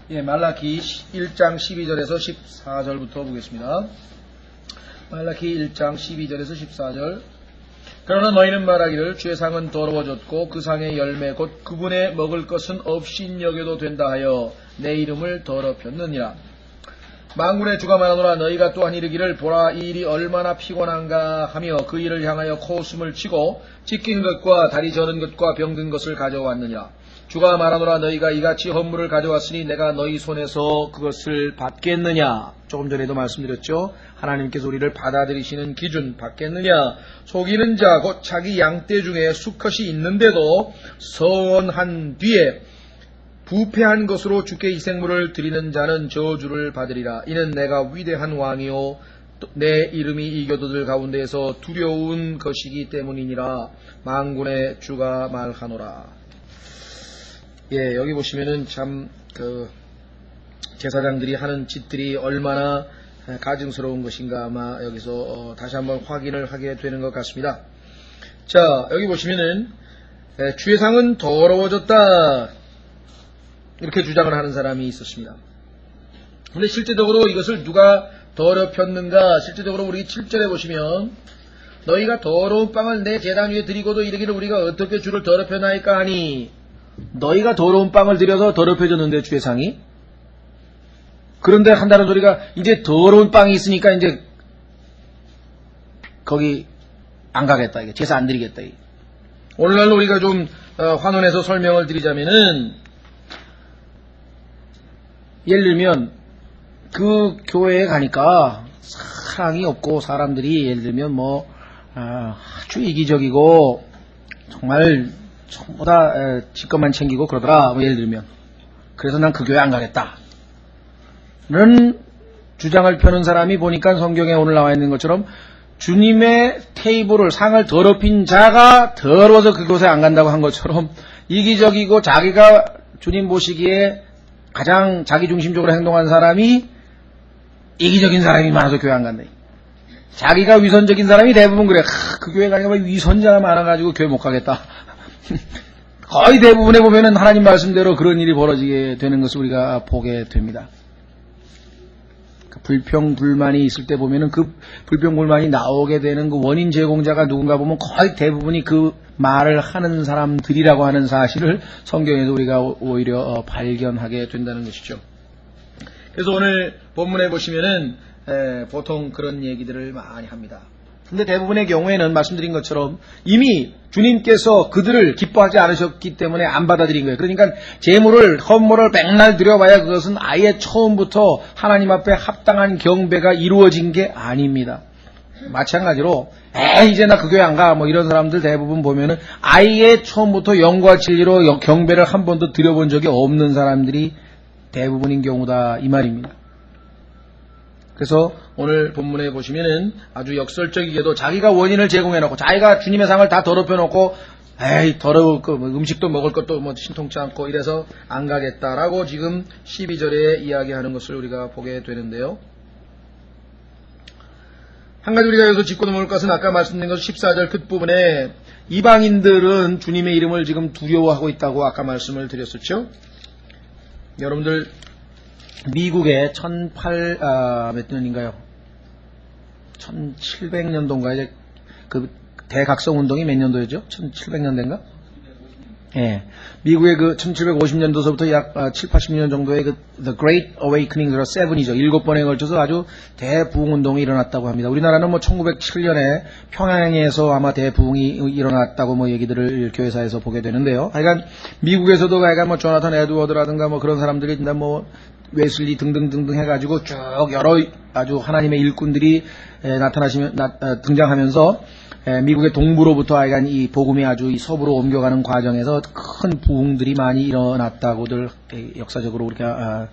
예, 말라기 1장 12절에서 14절부터 보겠습니다. 말라기 1장 12절에서 14절. 그러나 너희는 말하기를 주의 상은 더러워졌고 그 상의 열매 곧 그분의 먹을 것은 없인 여겨도 된다 하여 내 이름을 더럽혔느니라. 만군의 주가 말하노라. 너희가 또한 이르기를 보라 이 일이 얼마나 피곤한가 하며 그 일을 향하여 코웃음을 치고 찢긴 것과 다리 저는 것과 병든 것을 가져왔느니라. 주가 말하노라. 너희가 이같이 헌물을 가져왔으니 내가 너희 손에서 그것을 받겠느냐. 조금 전에도 말씀드렸죠. 하나님께서 우리를 받아들이시는 기준 받겠느냐. 속이는 자 곧 자기 양떼 중에 수컷이 있는데도 서원한 뒤에 부패한 것으로 주께 희생물을 드리는 자는 저주를 받으리라. 이는 내가 위대한 왕이요 내 이름이 이 교도들 가운데에서 두려운 것이기 때문이니라. 만군의 주가 말하노라. 예, 여기 보시면은 참 제사장들이 하는 짓들이 얼마나 가증스러운 것인가 아마 여기서 다시 한번 확인을 하게 되는 것 같습니다. 자, 여기 보시면은 주의 상은 더러워졌다 이렇게 주장을 하는 사람이 있었습니다. 근데 실제적으로 이것을 누가 더럽혔는가? 실제적으로 우리 7절에 보시면 너희가 더러운 빵을 내 제단 위에 드리고도 이르기를 우리가 어떻게 주를 더럽혔나이까 하니, 너희가 더러운 빵을 드려서 더럽혀졌는데 주의 상이. 그런데 한다는 소리가 이제 더러운 빵이 있으니까 이제 거기 안 가겠다, 이게 제사 안 드리겠다. 이게. 오늘날 우리가 좀 환원해서 설명을 드리자면은, 예를 들면 그 교회에 가니까 사랑이 없고 사람들이 예를 들면 아주 이기적이고 정말 전부 다 지것만 챙기고 그러더라. 예를 들면 그래서 난 그 교회 안 가겠다 는 주장을 펴는 사람이 보니까 성경에 오늘 나와 있는 것처럼 주님의 테이블을 상을 더럽힌 자가 더러워서 그곳에 안 간다고 한 것처럼 이기적이고 자기가 주님 보시기에 가장 자기중심적으로 행동한 사람이 이기적인 사람이 많아서 교회 안 간다. 자기가 위선적인 사람이 대부분 그래. 그 교회 가니까 위선자가 많아가지고 교회 못 가겠다. 거의 대부분에 보면은 하나님 말씀대로 그런 일이 벌어지게 되는 것을 우리가 보게 됩니다. 불평불만이 있을 때 보면은 그 불평불만이 나오게 되는 그 원인 제공자가 누군가 보면 거의 대부분이 그 말을 하는 사람들이라고 하는 사실을 성경에서 우리가 오히려 발견하게 된다는 것이죠. 그래서 오늘 본문에 보시면은 보통 그런 얘기들을 많이 합니다. 근데 대부분의 경우에는 말씀드린 것처럼 이미 주님께서 그들을 기뻐하지 않으셨기 때문에 안 받아들인 거예요. 그러니까 제물을, 헌물을 맨날 드려봐야 그것은 아예 처음부터 하나님 앞에 합당한 경배가 이루어진 게 아닙니다. 마찬가지로 이제 나 그 교회 안 가 이런 사람들 대부분 보면은 아예 처음부터 영과 진리로 경배를 한 번도 드려본 적이 없는 사람들이 대부분인 경우다 이 말입니다. 그래서 오늘 본문에 보시면은 아주 역설적이게도 자기가 원인을 제공해놓고 자기가 주님의 상을 다 더럽혀놓고 더러울 거 음식도 먹을 것도 신통치 않고 이래서 안 가겠다라고 지금 12절에 이야기하는 것을 우리가 보게 되는데요. 한 가지 우리가 여기서 짚고 넘어올 것은 아까 말씀드린 것 14절 끝부분에 이방인들은 주님의 이름을 지금 두려워하고 있다고 아까 말씀을 드렸었죠. 여러분들 미국의 몇 년인가요? 1700년도인가요? 그 대각성 운동이 몇 년도였죠? 1700년대인가? 예. 미국의 그 1750년도서부터 약 7, 80년 정도의 그 The Great Awakening 7이죠. 7번에 걸쳐서 아주 대부흥 운동이 일어났다고 합니다. 우리나라는 1907년에 평양에서 아마 대부흥이 일어났다고 얘기들을 교회사에서 보게 되는데요. 하여간 미국에서도 하여간 조나탄 에드워드라든가 그런 사람들이 웨슬리 등등등등 해가지고 쭉 여러 아주 하나님의 일꾼들이 등장하면서 미국의 동부로부터 하여간 이 복음이 아주 이 서부로 옮겨가는 과정에서 큰 부흥들이 많이 일어났다고들 역사적으로 우리가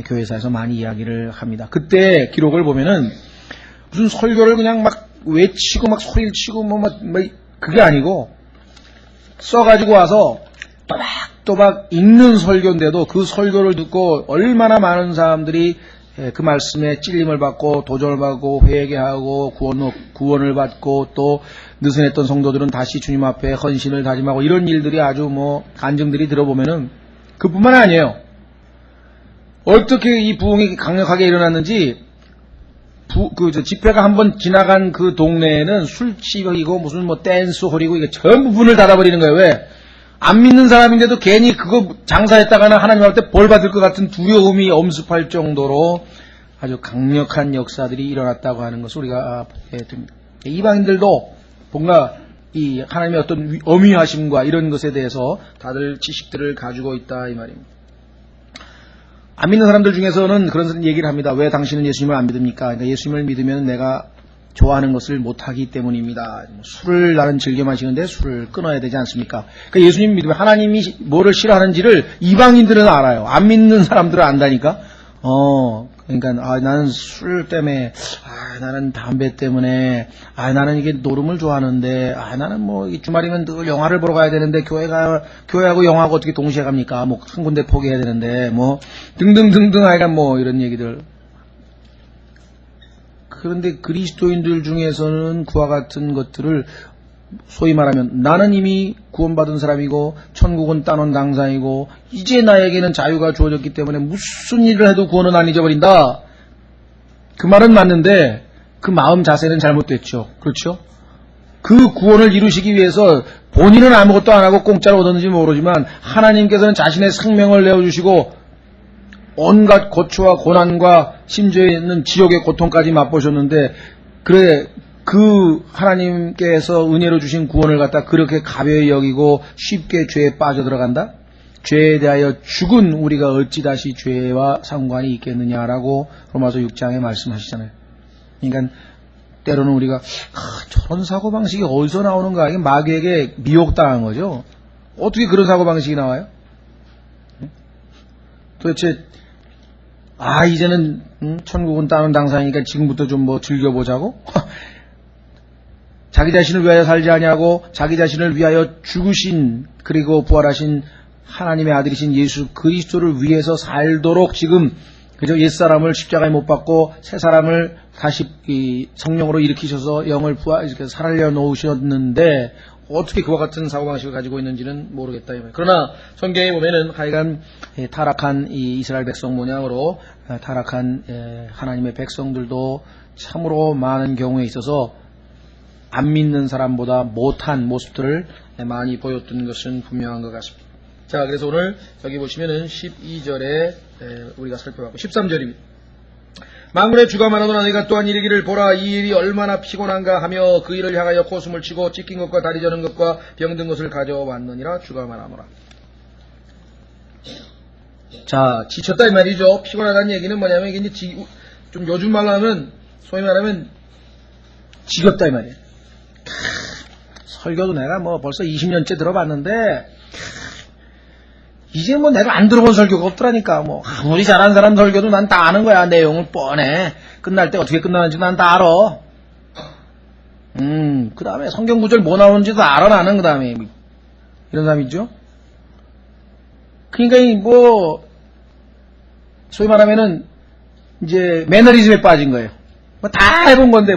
교회사에서 많이 이야기를 합니다. 그때 기록을 보면은 무슨 설교를 그냥 막 외치고 막 소리를 치고 그게 아니고 써가지고 와서 또박 읽는 설교인데도 그 설교를 듣고 얼마나 많은 사람들이 그 말씀에 찔림을 받고 도전을 받고 회개하고 구원을 받고 또 느슨했던 성도들은 다시 주님 앞에 헌신을 다짐하고 이런 일들이 아주 간증들이 들어보면은 그뿐만 아니에요. 어떻게 이 부흥이 강력하게 일어났는지, 집회가 한번 지나간 그 동네에는 술집이고 무슨 뭐 댄스홀이고 이게 전부 문을 닫아버리는 거예요. 왜? 안 믿는 사람인데도 괜히 그거 장사했다가는 하나님 앞에 벌 받을 것 같은 두려움이 엄습할 정도로 아주 강력한 역사들이 일어났다고 하는 것을 우리가 보게 됩니다. 이방인들도 뭔가 이 하나님의 어떤 엄위하심과 이런 것에 대해서 다들 지식들을 가지고 있다 이 말입니다. 안 믿는 사람들 중에서는 그런 얘기를 합니다. 왜 당신은 예수님을 안 믿습니까? 그러니까 예수님을 믿으면 내가 좋아하는 것을 못하기 때문입니다. 술을 나는 즐겨 마시는데 술을 끊어야 되지 않습니까? 그러니까 예수님 믿으면 하나님이 뭐를 싫어하는지를 이방인들은 알아요. 안 믿는 사람들은 안다니까. 그러니까 나는 술 때문에, 나는 담배 때문에, 나는 이게 노름을 좋아하는데, 나는 뭐 주말이면 늘 영화를 보러 가야 되는데 교회하고 영화하고 어떻게 동시에 갑니까? 뭐 한 군데 포기해야 되는데 뭐 등등등등 하여간 뭐 이런 얘기들. 그런데 그리스도인들 중에서는 그와 같은 것들을 소위 말하면 나는 이미 구원받은 사람이고 천국은 따놓은 당상이고 이제 나에게는 자유가 주어졌기 때문에 무슨 일을 해도 구원은 안 잊어버린다. 그 말은 맞는데 그 마음 자세는 잘못됐죠. 그렇죠? 그 구원을 이루시기 위해서 본인은 아무것도 안 하고 공짜로 얻었는지 모르지만 하나님께서는 자신의 생명을 내어주시고 온갖 고초와 고난과 심지어 있는 지옥의 고통까지 맛보셨는데 그래 그 하나님께서 은혜로 주신 구원을 갖다 그렇게 가벼이 여기고 쉽게 죄에 빠져들어간다? 죄에 대하여 죽은 우리가 어찌 다시 죄와 상관이 있겠느냐라고 로마서 6장에 말씀하시잖아요. 그러니까 때로는 우리가 저런 사고방식이 어디서 나오는가? 이게 마귀에게 미혹당한 거죠. 어떻게 그런 사고방식이 나와요? 도대체 이제는 천국은 따는 당상이니까 지금부터 좀 뭐 즐겨보자고? 자기 자신을 위하여 살지 아니하고 자기 자신을 위하여 죽으신 그리고 부활하신 하나님의 아들이신 예수 그리스도를 위해서 살도록 지금 그저 옛사람을 십자가에 못 박고 새 사람을 다시 성령으로 일으키셔서 영을 이렇게 살려 놓으셨는데 어떻게 그와 같은 사고방식을 가지고 있는지는 모르겠다. 그러나 성경에 보면은 하여간 타락한 이 이스라엘 백성 모양으로 타락한 하나님의 백성들도 참으로 많은 경우에 있어서 안 믿는 사람보다 못한 모습들을 많이 보였던 것은 분명한 것 같습니다. 자, 그래서 오늘 여기 보시면은 12절에 우리가 살펴봤고 13절입니다. 만군의 주가 말하노라 너희가 또한 이르기를 보라 이 일이 얼마나 피곤한가 하며 그 일을 향하여 코숨을 치고 찢긴 것과 다리 저는 것과 병든 것을 가져왔느니라 주가 말하노라. 자, 지쳤다 이 말이죠. 피곤하다는 얘기는 뭐냐면 이게 이제 좀 요즘 말로 하면 소위 말하면 지겹다 이 말이에요. 설교도 내가 뭐 벌써 20년째 들어봤는데 이제 뭐 내가 안 들어본 설교가 없더라니까. 뭐 아무리 잘하는 사람 설교도 난 다 아는 거야. 내용을 뻔해. 끝날 때 어떻게 끝나는지 난 다 알아. 그 다음에 성경 구절 뭐 나오는지도 알아 나는. 그 다음에 이런 사람 있죠. 그러니까 뭐 소위 말하면은 이제 매너리즘에 빠진 거예요. 뭐 다 해본 건데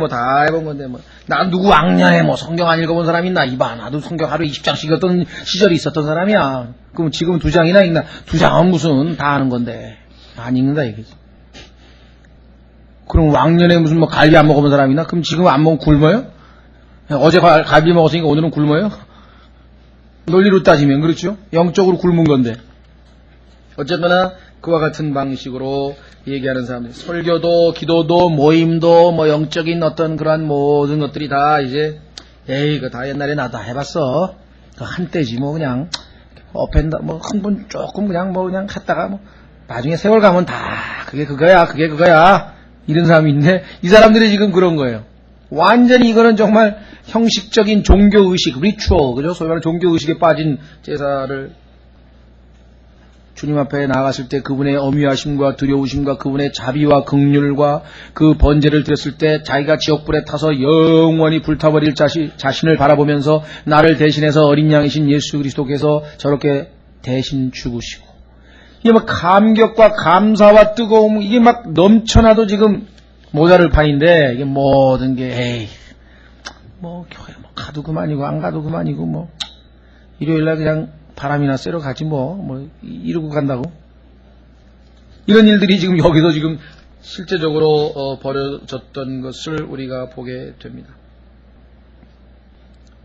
나 누구 왕년에 뭐 성경 안 읽어본 사람 있나? 이봐 나도 성경 하루 20장씩 읽었던 시절이 있었던 사람이야. 그럼 지금 2장이나 읽나? 2장은 무슨 다 아는 건데 안 읽는다 얘기지. 그럼 왕년에 무슨 뭐 갈비 안 먹어본 사람 있나? 그럼 지금 안 먹으면 굶어요? 어제 갈비 먹었으니까 오늘은 굶어요? 논리로 따지면 그렇죠? 영적으로 굶은 건데. 어쨌거나 그와 같은 방식으로 얘기하는 사람들, 설교도 기도도 모임도 뭐 영적인 어떤 그러한 모든 것들이 다 이제 그거 다 옛날에 나도 해봤어. 그 한때지 뭐 그냥 어펜다 뭐 한 번 조금 그냥 뭐 그냥 갔다가 뭐 나중에 세월 가면 다 그게 그거야 이런 사람이 있는데 이 사람들이 지금 그런 거예요. 완전히 이거는 정말 형식적인 종교의식, 리추얼, 그죠? 소위 말하는 종교의식에 빠진 제사를 주님 앞에 나갔을 때 그분의 엄위하심과 두려우심과 그분의 자비와 긍휼과 그 번제를 드렸을 때 자기가 지옥불에 타서 영원히 불타버릴 자신을 바라보면서 나를 대신해서 어린 양이신 예수 그리스도께서 저렇게 대신 죽으시고 이게 막 감격과 감사와 뜨거움 이게 막 넘쳐나도 지금 모자랄 판인데 이게 모든 게 뭐 교회 뭐 가도 그만이고 안 가도 그만이고 뭐 일요일날 그냥 바람이나 쐬러 가지 뭐 이러고 간다고. 이런 일들이 지금 여기서 지금 실제적으로 벌어졌던 것을 우리가 보게 됩니다.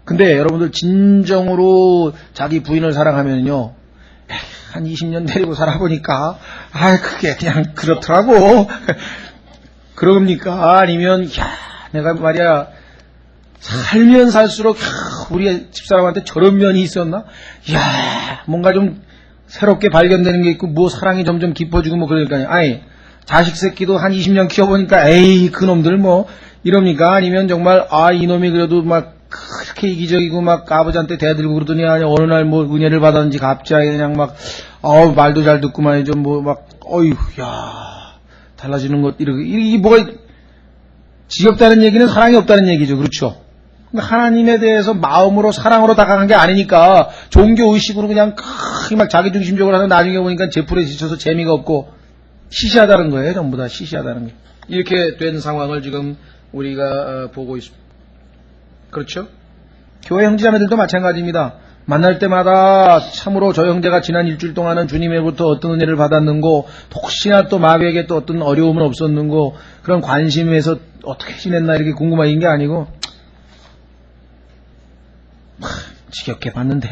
근데 여러분들 진정으로 자기 부인을 사랑하면요, 한 20년 데리고 살아보니까 그게 그냥 그렇더라고. 그럽니까? 아니면 내가 말이야 살면 살수록 우리 집사람한테 저런 면이 있었나? 뭔가 좀 새롭게 발견되는 게 있고 뭐 사랑이 점점 깊어지고 뭐 그러니까요. 자식 새끼도 한 20년 키워보니까 그놈들 뭐 이럽니까? 아니면 정말 이놈이 그래도 막 그렇게 이기적이고 막 아버지한테 대들고 그러더니 어느 날 뭐 은혜를 받았는지 갑자기 그냥 막 말도 잘 듣고 말이죠. 뭐 막 달라지는 것 이게 뭐가 지겹다는 얘기는 사랑이 없다는 얘기죠. 그렇죠? 하나님에 대해서 마음으로 사랑으로 다가간 게 아니니까 종교 의식으로 그냥 막 자기중심적으로 하는 나중에 보니까 제풀에 지쳐서 재미가 없고 시시하다는 거예요. 전부 다 시시하다는 게. 이렇게 된 상황을 지금 우리가 보고 있습니다. 그렇죠? 교회 형제자매들도 마찬가지입니다. 만날 때마다 참으로 저 형제가 지난 일주일 동안은 주님으로부터 어떤 은혜를 받았는고 혹시나 또 마귀에게 또 어떤 어려움은 없었는고 그런 관심에서 어떻게 지냈나 이렇게 궁금한 게 아니고 지겹게 봤는데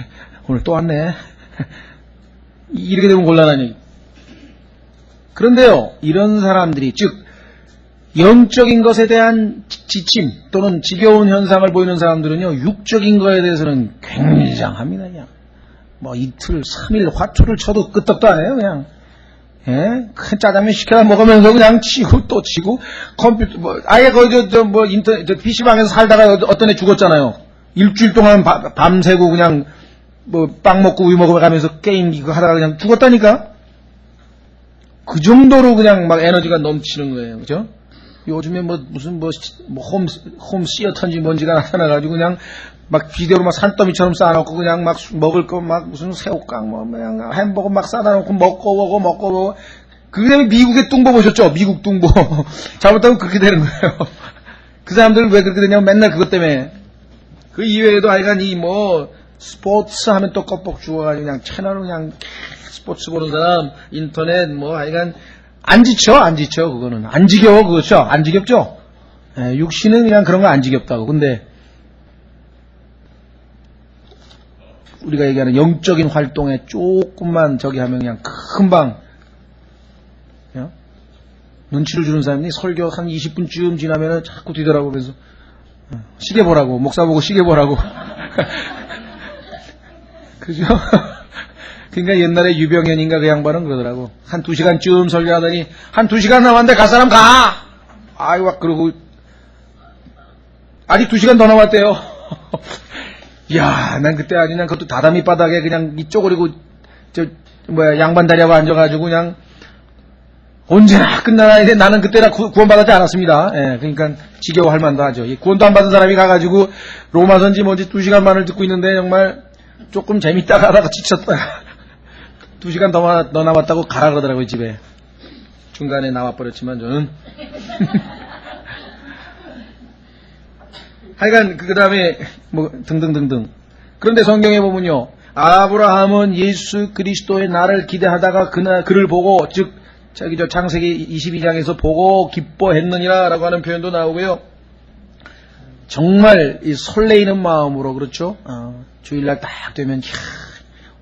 오늘 또 왔네. 이렇게 되면 곤란하니. 그런데요, 이런 사람들이 즉 영적인 것에 대한 지침 또는 지겨운 현상을 보이는 사람들은요, 육적인 것에 대해서는 굉장합니다. 그냥 뭐 이틀 3일 화투를 쳐도 끄떡도 안 해요. 그냥 큰 짜장면 시켜다 먹으면서 그냥 치고 또 치고 컴퓨터 아예 거기 뭐 인터넷 PC방에서 살다가 어떤 애 죽었잖아요. 일주일 동안 밤새고 그냥 뭐 빵 먹고 우유 먹어가면서 게임 이거 하다가 그냥 죽었다니까. 그 정도로 그냥 막 에너지가 넘치는 거예요. 그죠? 요즘에 무슨 홈 시어터인지 뭔지가 나타나가지고 그냥 막 비디오로 막 산더미처럼 쌓아놓고 그냥 막 먹을 거 막 무슨 새우깡 그냥 햄버거 막 싸다 놓고 먹고 그게 미국의 뚱보 보셨죠? 미국 뚱보. 잘못하면 그렇게 되는 거예요. 그 사람들 왜 그렇게 되냐면 맨날 그것 때문에. 그 이외에도 하여간 스포츠 하면 또 껍벅 죽어가지고 그냥 채널을 그냥 스포츠 보는 사람, 인터넷 하여간 안 지쳐 그거는. 안 지겨워 그거죠? 안 지겹죠? 육신은 그냥 그런 거 안 지겹다고. 근데 우리가 얘기하는 영적인 활동에 조금만 저기 하면 그냥 금방 눈치를 주는 사람이 설교 한 20분쯤 지나면은 자꾸 뒤돌아보고 그래서 시계 보라고, 목사 보고 시계 보라고. 그죠? 그러니까 옛날에 유병현인가 그 양반은 그러더라고. 한 2시간쯤 설교하더니 한 2시간 남았는데 갈 사람 가! 막 그러고 아직 2시간 더 남았대요. 난 그때 그냥 그것도 다다미 바닥에 그냥 이쪽으로 양반 다리하고 앉아가지고 그냥 언제나 끝나나. 나는 그때나 구원받았지 않았습니다. 그러니까 지겨워할 만도 하죠. 구원도 안 받은 사람이 가가지고 로마서인지 뭔지 2시간만을 듣고 있는데 정말 조금 재밌다가 하다가 지쳤다. 2시간 더 남았다고 가라 그러더라고요, 집에. 중간에 나와버렸지만 저는. 하여간 그 다음에 등등등등. 그런데 성경에 보면요, 아브라함은 예수 그리스도의 날을 기대하다가 그를 보고 즉 창세기 22장에서 보고 기뻐했느니라 라고 하는 표현도 나오고요. 정말 이 설레이는 마음으로, 그렇죠? 주일날 딱 되면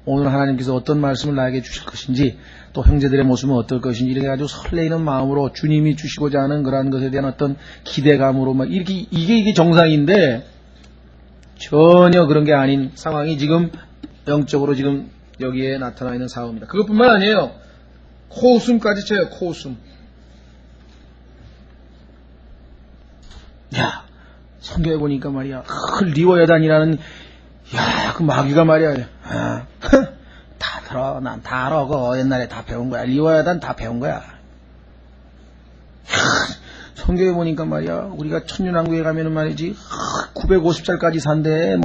오늘 하나님께서 어떤 말씀을 나에게 주실 것인지 또 형제들의 모습은 어떨 것인지 이렇게 아주 설레이는 마음으로 주님이 주시고자 하는 그러한 것에 대한 어떤 기대감으로 막 이게 정상인데 전혀 그런 게 아닌 상황이 지금 영적으로 지금 여기에 나타나 있는 상황입니다. 그것뿐만 아니에요. 코웃음까지 쳐요. 코웃음. 성경에 보니까 말이야, 리워야단이라는 그 마귀가 말이야, 다 들어, 난 다 알아. 그거 옛날에 다 배운 거야. 리워야단 다 배운 거야. 성경에 보니까 말이야, 우리가 천년왕국에 가면은 말이지, 950살까지 산대.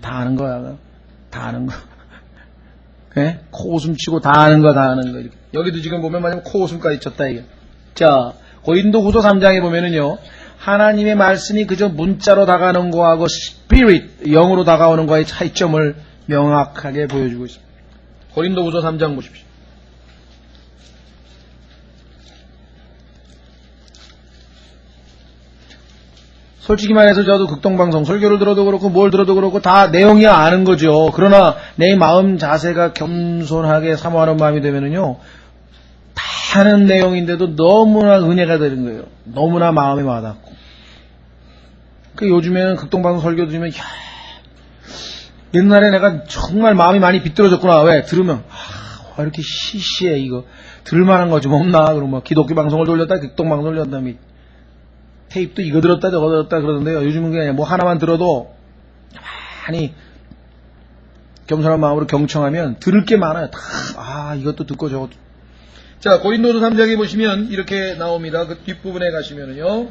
다 아는 거야. 다 아는 거. 코웃음 치고 다 아는 거. 이렇게. 여기도 지금 보면 말이야, 코웃음까지 쳤다 이게. 자, 고린도후서 3장에 보면은요, 하나님의 말씀이 그저 문자로 다가오는 거하고 스피릿, 영으로 다가오는 거의 차이점을 명확하게 보여주고 있습니다. 고린도후서 3장 보십시오. 솔직히 말해서 저도 극동방송 설교를 들어도 그렇고 뭘 들어도 그렇고 다 내용이 아는 거죠. 그러나 내 마음 자세가 겸손하게 사모하는 마음이 되면은요, 다 아는 내용인데도 너무나 은혜가 되는 거예요. 너무나 마음에 와닿고. 그 요즘에는 극동방송 설교 들으면, 야, 옛날에 내가 정말 마음이 많이 비뚤어졌구나. 왜? 들으면, 왜 이렇게 시시해, 이거. 들을만한 거 좀 없나? 그러면 뭐 기독교 방송을 돌렸다, 극동방송을 돌렸다, 테이프도 이거 들었다 저거 들었다 그러던데요. 요즘은 그냥 뭐 하나만 들어도 많이 겸손한 마음으로 경청하면 들을 게 많아요. 다, 이것도 듣고 저것도. 자, 고린도서 3장에 보시면 이렇게 나옵니다. 그 뒷부분에 가시면은요.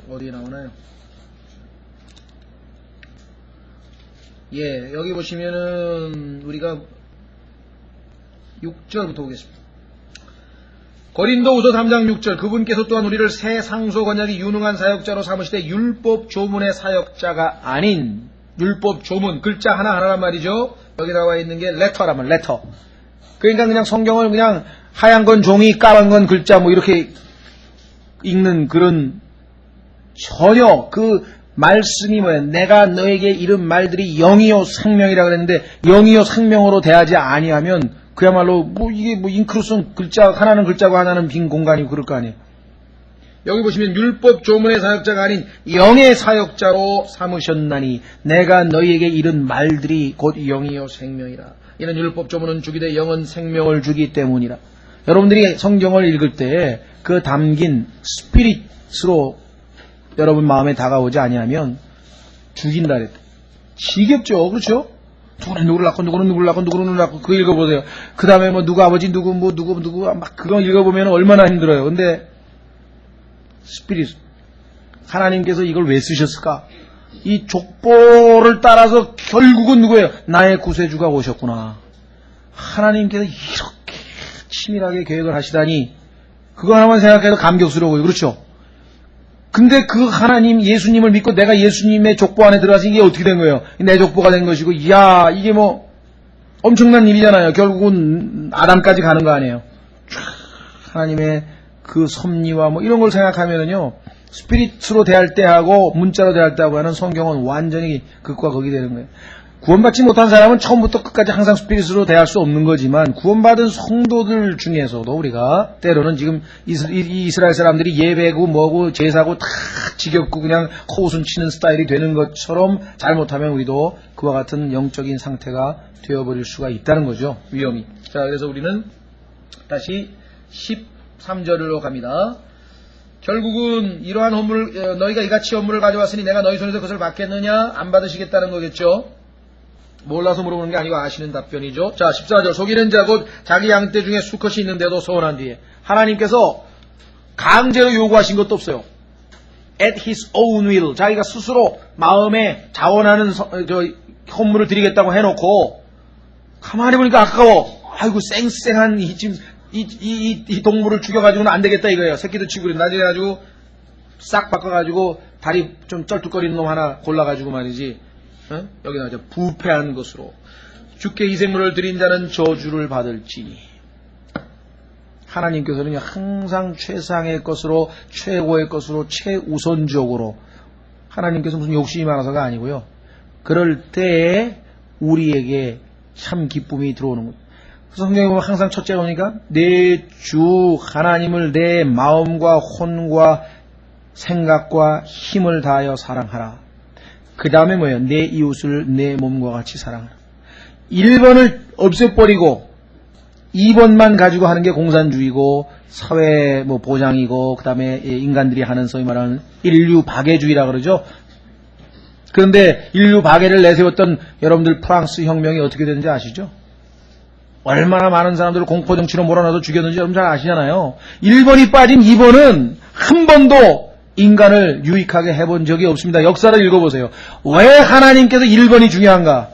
어디에 나오나요? 예, 여기 보시면은 우리가 6절부터 보겠습니다. 고린도후서 3장 6절 그분께서 또한 우리를 새 상소 권약이 유능한 사역자로 삼으시되 율법 조문의 사역자가 아닌 율법 조문 글자 하나하나란 말이죠. 여기 나와 있는 게 레터란 말 레터. 그러니까 그냥 성경을 그냥 하얀 건 종이 까만 건 글자 뭐 이렇게 읽는 그런 전혀 그 말씀이 뭐예요? 내가 너에게 이른 말들이 영이요 생명이라 그랬는데 영이요 생명으로 대하지 아니하면 그야말로 이게 잉크루슨 글자 하나는 글자고 하나는 빈 공간이고 그럴 거 아니에요. 여기 보시면 율법 조문의 사역자가 아닌 영의 사역자로 삼으셨나니 내가 너희에게 이른 말들이 곧 영이요 생명이라. 이는 율법 조문은 주기되 영은 생명을 주기 때문이라. 여러분들이 성경을 읽을 때 그 담긴 스피릿으로 여러분 마음에 다가오지 아니하면 죽인다 그랬다. 지겹죠. 그렇죠? 누구는 누구를 낳고 누구는 누구를 낳고 누구는 누구를 낳고 그거 읽어보세요. 그 다음에 뭐 누구 아버지 누구 막 그거 읽어보면 얼마나 힘들어요. 근데 스피릿 하나님께서 이걸 왜 쓰셨을까? 이 족보를 따라서 결국은 누구예요? 나의 구세주가 오셨구나. 하나님께서 이렇게 치밀하게 계획을 하시다니 그거 하나만 생각해도 감격스러워요. 그렇죠? 근데 그 하나님 예수님을 믿고 내가 예수님의 족보 안에 들어가서 이게 어떻게 된 거예요? 내 족보가 된 것이고 이야 이게 뭐 엄청난 일이잖아요. 결국은 아담까지 가는 거 아니에요. 하나님의 그 섭리와 뭐 이런 걸 생각하면은요 스피릿으로 대할 때하고 문자로 대할 때하고 하는 성경은 완전히 극과 극이 되는 거예요. 구원받지 못한 사람은 처음부터 끝까지 항상 스피릿으로 대할 수 없는 거지만 구원받은 성도들 중에서도 우리가 때로는 지금 이스라엘 사람들이 예배고 뭐고 제사고 다 지겹고 그냥 코웃음 치는 스타일이 되는 것처럼 잘못하면 우리도 그와 같은 영적인 상태가 되어버릴 수가 있다는 거죠. 위험이. 자, 그래서 우리는 다시 13절로 갑니다. 결국은 이러한 헌물 너희가 이같이 헌물을 가져왔으니 내가 너희 손에서 그것을 받겠느냐 안 받으시겠다는 거겠죠. 몰라서 물어보는 게 아니고 아시는 답변이죠. 자, 14절 속이는 자 곧 자기 양떼 중에 수컷이 있는데도 서원한 뒤에 하나님께서 강제로 요구하신 것도 없어요. At his own will 자기가 스스로 마음에 자원하는 헌물을 드리겠다고 해놓고 가만히 보니까 아까워. 아이고 쌩쌩한 이 동물을 죽여가지고는 안 되겠다 이거예요. 새끼도 치고 나중에 가지고 싹 바꿔가지고 다리 좀 쩔뚝거리는 놈 하나 골라가지고 말이지. 여기 나오죠. 부패한 것으로 주께 희생물을 드린 자는 저주를 받을지니. 하나님께서는 항상 최상의 것으로 최고의 것으로 최우선적으로 하나님께서 무슨 욕심이 많아서가 아니고요. 그럴 때에 우리에게 참 기쁨이 들어오는 거예요. 성경에 보면 항상 첫째가 뭡니까? 내 주 하나님을 내 마음과 혼과 생각과 힘을 다하여 사랑하라. 그 다음에 뭐예요? 내 이웃을 내 몸과 같이 사랑하라. 1번을 없애버리고 2번만 가지고 하는 게 공산주의고 사회 보장이고 그 다음에 인간들이 하는 소위 말하는 인류 박애주의라 그러죠. 그런데 인류 박애를 내세웠던 여러분들 프랑스 혁명이 어떻게 되는지 아시죠? 얼마나 많은 사람들을 공포정치로 몰아넣어서 죽였는지 여러분 잘 아시잖아요. 1번이 빠진 2번은 한 번도 인간을 유익하게 해본 적이 없습니다. 역사를 읽어보세요. 왜 하나님께서 1번이 중요한가?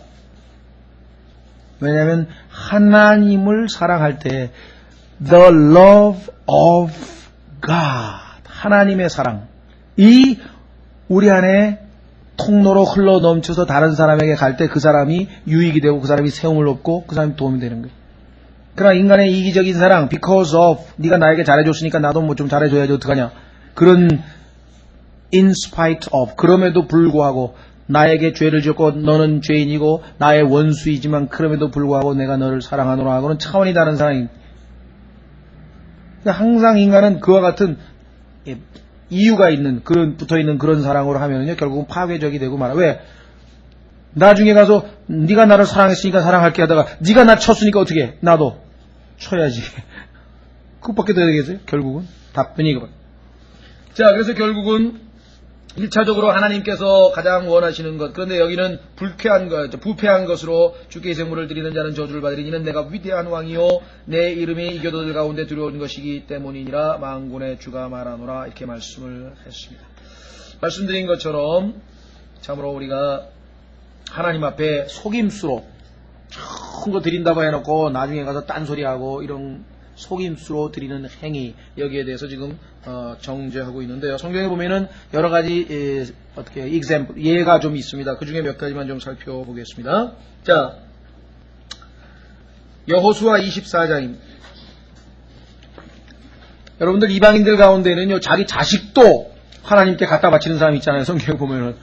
왜냐하면 하나님을 사랑할 때 The love of God 하나님의 사랑 이 우리 안에 통로로 흘러 넘쳐서 다른 사람에게 갈 때 그 사람이 유익이 되고 그 사람이 세움을 얻고 그 사람이 도움이 되는 거예요. 그러나 인간의 이기적인 사랑, because of, 네가 나에게 잘해줬으니까 나도 뭐 좀 잘해줘야지 어떡하냐. 그런 in spite of, 그럼에도 불구하고 나에게 죄를 지었고 너는 죄인이고 나의 원수이지만 그럼에도 불구하고 내가 너를 사랑하노라 하고는 차원이 다른 사랑입니다. 항상 인간은 그와 같은 이유가 있는 그런 붙어있는 그런 사랑으로 하면은요 결국은 파괴적이 되고 말아. 왜? 나중에 가서 네가 나를 사랑했으니까 사랑할게 하다가 네가 나 쳤으니까 어떻게 해? 나도 쳐야지. 그것밖에 더 되겠어요? 결국은 답변이 이거. 자, 그래서 결국은 1차적으로 하나님께서 가장 원하시는 것, 그런데 여기는 부패한 것으로 주께 희생물을 드리는 자는 저주를 받으리니 이는 내가 위대한 왕이요 내 이름이 이교도들 가운데 두려운 것이기 때문이니라 만군의 주가 말하노라. 이렇게 말씀을 했습니다. 말씀드린 것처럼 참으로 우리가 하나님 앞에 속임수로 큰 거 드린다고 해놓고 나중에 가서 딴소리하고 이런 속임수로 드리는 행위, 여기에 대해서 지금 정죄하고 있는데요. 성경에 보면은 여러 가지 예가 좀 있습니다. 그 중에 몇 가지만 좀 살펴보겠습니다. 자, 여호수아 24장입니다. 여러분들 이방인들 가운데는요 자기 자식도 하나님께 갖다 바치는 사람이 있잖아요. 성경에 보면은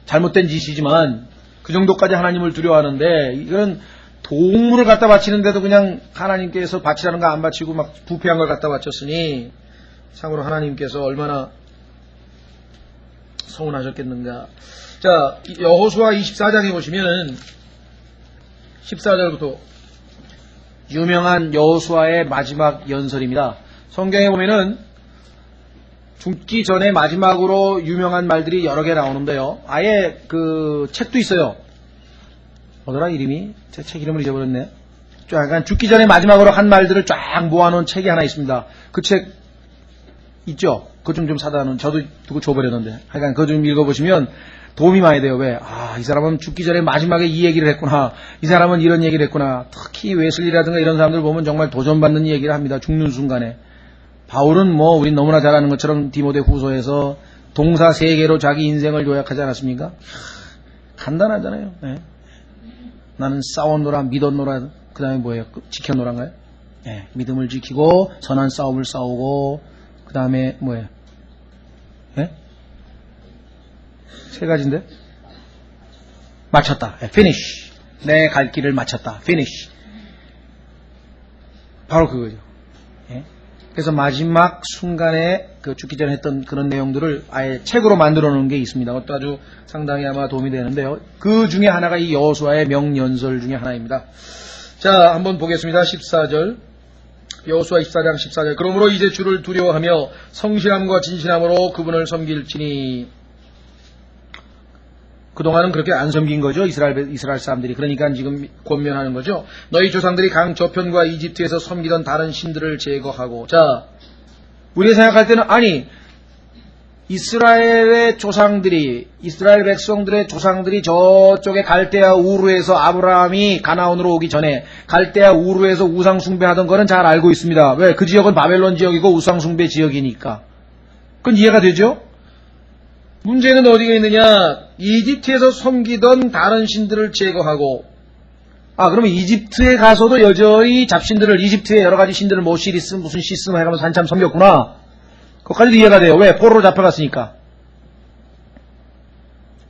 잘못된 짓이지만 그 정도까지 하나님을 두려워하는데 이건 동물을 갖다 바치는데도 그냥 하나님께서 바치라는 거 안 바치고 막 부패한 걸 갖다 바쳤으니 참으로 하나님께서 얼마나 서운하셨겠는가. 자, 여호수아 24장에 보시면은 14절부터 유명한 여호수아의 마지막 연설입니다. 성경에 보면은 죽기 전에 마지막으로 유명한 말들이 여러 개 나오는데요. 아예 그 책도 있어요. 뭐더라 이름이? 제 책 이름을 잊어버렸네. 약간 죽기 전에 마지막으로 한 말들을 쫙 모아놓은 책이 하나 있습니다. 그 책 있죠? 그거 좀 사다 놓은, 저도 누구 줘버렸는데. 하여간 그거 좀 읽어보시면 도움이 많이 돼요. 왜? 이 사람은 죽기 전에 마지막에 이 얘기를 했구나. 이 사람은 이런 얘기를 했구나. 특히 웨슬리라든가 이런 사람들 보면 정말 도전받는 얘기를 합니다. 죽는 순간에. 바울은 우린 너무나 잘 아는 것처럼 디모데 후서에서 동사 3개로 자기 인생을 요약하지 않았습니까? 간단하잖아요. 네. 나는 싸웠노라, 믿었노라, 그 다음에 뭐예요? 지켰노란가요? 네. 믿음을 지키고, 선한 싸움을 싸우고, 그 다음에 뭐예요? 네? 3가지인데? 마쳤다. finish. 내 갈 길을 마쳤다. finish. 바로 그거죠. 네? 그래서 마지막 순간에 죽기 전에 했던 그런 내용들을 아예 책으로 만들어 놓은 게 있습니다. 그것도 아주 상당히 아마 도움이 되는데요. 그 중에 하나가 이 여호수아의 명연설 중에 하나입니다. 자, 한번 보겠습니다. 14절. 여호수아 24장 14절. 그러므로 이제 주를 두려워하며 성실함과 진실함으로 그분을 섬길지니. 그동안은 그렇게 안 섬긴 거죠. 이스라엘 사람들이. 그러니까 지금 권면하는 거죠. 너희 조상들이 강 저편과 이집트에서 섬기던 다른 신들을 제거하고. 자, 우리가 생각할 때는 이스라엘 백성들의 조상들이 저쪽에 갈대아 우르에서 아브라함이 가나온으로 오기 전에 갈대아 우르에서 우상 숭배하던 거는 잘 알고 있습니다. 왜? 그 지역은 바벨론 지역이고 우상 숭배 지역이니까. 그건 이해가 되죠? 문제는 어디가 있느냐? 이집트에서 섬기던 다른 신들을 제거하고, 그러면 이집트에 가서도 여전히 잡신들을, 이집트의 여러 가지 신들을 시리스 무슨 시스 해가면서 한참 섬겼구나. 그것까지도 이해가 돼요. 왜? 포로로 잡혀갔으니까.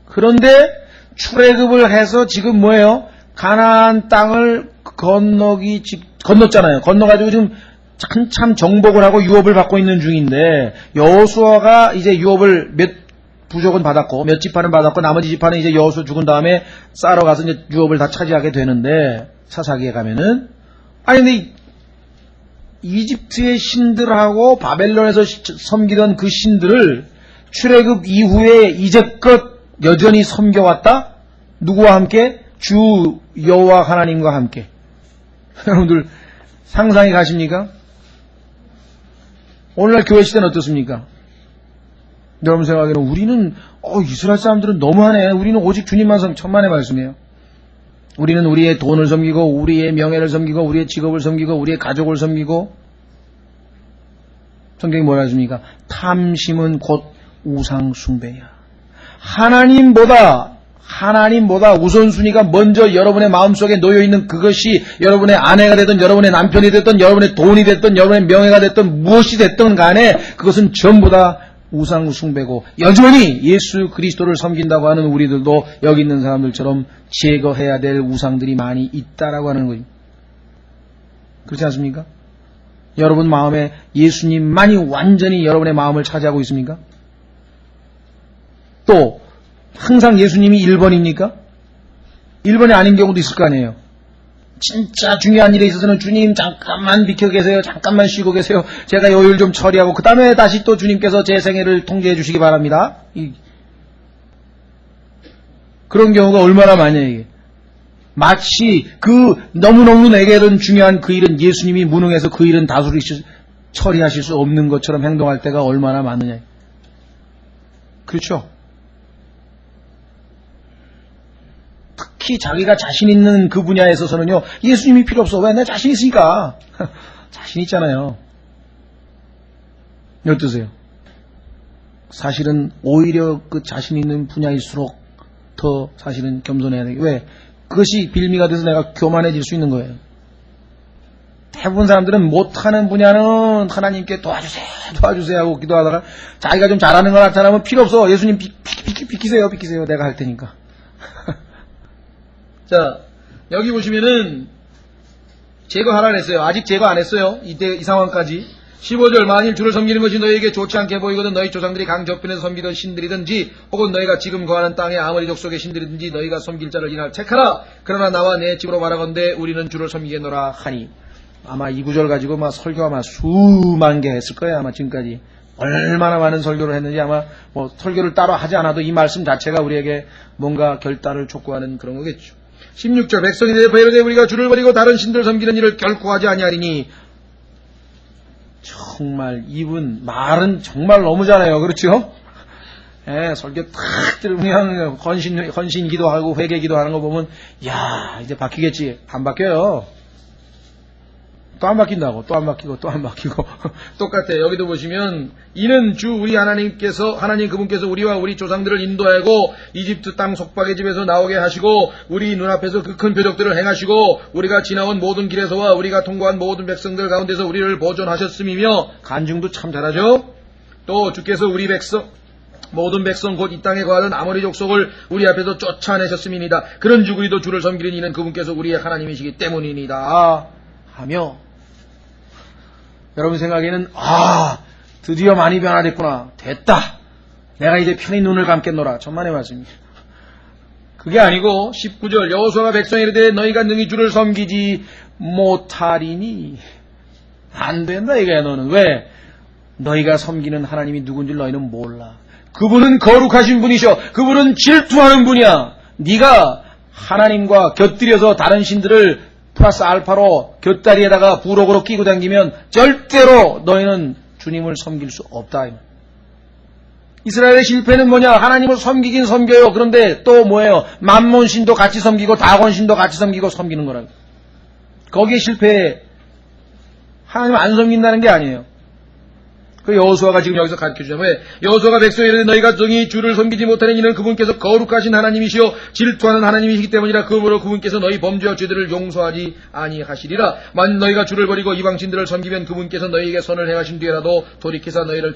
그런데 출애굽을 해서 지금 뭐예요? 가나안 땅을 건넜잖아요. 건너가지고 지금 한참 정복을 하고 유업을 받고 있는 중인데, 여호수아가 이제 유업을 부족은 받았고 몇 지파는 받았고 나머지 지파는 이제 여호수아 죽은 다음에 싸러 가서 이제 유업을 다 차지하게 되는데, 사사기에 가면은 근데 이집트의 신들하고 바벨론에서 섬기던 그 신들을 출애굽 이후에 이제껏 여전히 섬겨왔다? 누구와 함께? 주 여호와 하나님과 함께. 여러분들 상상이 가십니까? 오늘날 교회 시대는 어떻습니까? 여러분 생각에는 우리는 이스라엘 사람들은 너무하네. 우리는 오직 주님만 천만의 말씀이에요. 우리는 우리의 돈을 섬기고 우리의 명예를 섬기고 우리의 직업을 섬기고 우리의 가족을 섬기고. 성경이 뭐라 하십니까? 탐심은 곧 우상 숭배야. 하나님보다 우선순위가 먼저 여러분의 마음속에 놓여있는 그것이 여러분의 아내가 되든 여러분의 남편이 됐든 여러분의 돈이 됐든 여러분의 명예가 됐든 무엇이 됐든 간에 그것은 전부 다 우상 숭배고 여전히 예수 그리스도를 섬긴다고 하는 우리들도 여기 있는 사람들처럼 제거해야 될 우상들이 많이 있다라고 하는 거예요. 그렇지 않습니까? 여러분 마음에 예수님만이 완전히 여러분의 마음을 차지하고 있습니까? 또 항상 예수님이 1번입니까? 1번이 아닌 경우도 있을 거 아니에요. 진짜 중요한 일에 있어서는 주님 잠깐만 비켜 계세요. 잠깐만 쉬고 계세요. 제가 요일 좀 처리하고 그 다음에 다시 또 주님께서 제 생애를 통제해 주시기 바랍니다. 그런 경우가 얼마나 많냐 이게. 마치 그 너무너무 내게는 중요한 그 일은 예수님이 무능해서 그 일은 다스리 처리하실 수 없는 것처럼 행동할 때가 얼마나 많으냐. 그렇죠? 특히 자기가 자신 있는 그 분야에 있어서는요, 예수님이 필요 없어. 왜? 내 자신 있으니까. 자신 있잖아요. 어떠세요? 사실은 오히려 그 자신 있는 분야일수록 더 사실은 겸손해야 돼. 왜? 그것이 빌미가 돼서 내가 교만해질 수 있는 거예요. 대부분 사람들은 못하는 분야는 하나님께 도와주세요 하고 기도하다가 자기가 좀 잘하는 거 나타나면 필요 없어. 예수님 비키세요. 내가 할 테니까. 자, 여기 보시면은 제거하라 그랬어요. 아직 제거 안 했어요. 이 상황까지. 15절 만일 주를 섬기는 것이 너희에게 좋지 않게 보이거든 너희 조상들이 강 저편에서 섬기던 신들이든지 혹은 너희가 지금 거하는 땅의 아무리 족속의 신들이든지 너희가 섬길 자를 이날 택하라. 그러나 나와 내 집으로 말하건대 우리는 주를 섬기겠노라 하니. 아마 이 구절 가지고 막 설교 아마 수만 개 했을 거예요. 아마 지금까지. 얼마나 많은 설교를 했는지 아마 뭐 설교를 따로 하지 않아도 이 말씀 자체가 우리에게 뭔가 결단을 촉구하는 그런 거겠죠. 16절 백성이 대해 이르되 우리가 주를 버리고 다른 신들 섬기는 일을 결코 하지 아니하리니. 정말 이분 말은 정말 너무 잘해요. 그렇죠? 예, 설교 탁 들으면 헌신 기도하고 회개 기도하는 거 보면 야 이제 바뀌겠지. 안 바뀌어요. 또 안 바뀐다고. 또 안 바뀌고 똑같아요. 여기도 보시면 이는 주 우리 하나님 그분께서 우리와 우리 조상들을 인도하고 이집트 땅 속박의 집에서 나오게 하시고 우리 눈앞에서 그 큰 표적들을 행하시고 우리가 지나온 모든 길에서와 우리가 통과한 모든 백성들 가운데서 우리를 보존하셨음이며 간증도 참 잘하죠. 또 주께서 우리 모든 백성 곧 이 땅에 거하는 아모리 족속을 우리 앞에서 쫓아내셨음이니이다. 그런 주 우리도 주를 섬기는 이는 그분께서 우리의 하나님이시기 때문이니이다 하며 여러분 생각에는 드디어 많이 변화됐구나. 됐다. 내가 이제 편히 눈을 감겠노라. 천만의 말씀입니다. 그게 아니고 19절 여호수아가 백성에 이르되 너희가 능히 주를 섬기지 못하리니. 안 된다 이거야 너는. 왜? 너희가 섬기는 하나님이 누군지 너희는 몰라. 그분은 거룩하신 분이셔. 그분은 질투하는 분이야. 네가 하나님과 곁들여서 다른 신들을 플러스 알파로 곁다리에다가 부록으로 끼고 다니면 절대로 너희는 주님을 섬길 수 없다. 이스라엘의 실패는 뭐냐? 하나님을 섬기긴 섬겨요. 그런데 또 뭐예요? 만몬신도 같이 섬기고 다곤신도 같이 섬기고 섬기는 거라고. 거기에 실패해. 하나님 안 섬긴다는 게 아니에요. 그 여호수아가 지금 여기서 가르쳐주자면 왜? 여호수아가 백성에 이르되 너희가 정히 주를 섬기지 못하는 이는 그분께서 거룩하신 하나님이시오 질투하는 하나님이시기 때문이라. 그러므로 그분께서 너희 범죄와 죄들을 용서하지 아니하시리라. 만일 너희가 주를 버리고 이방신들을 섬기면 그분께서 너희에게 선을 행하신 뒤에라도 돌이켜서 너희를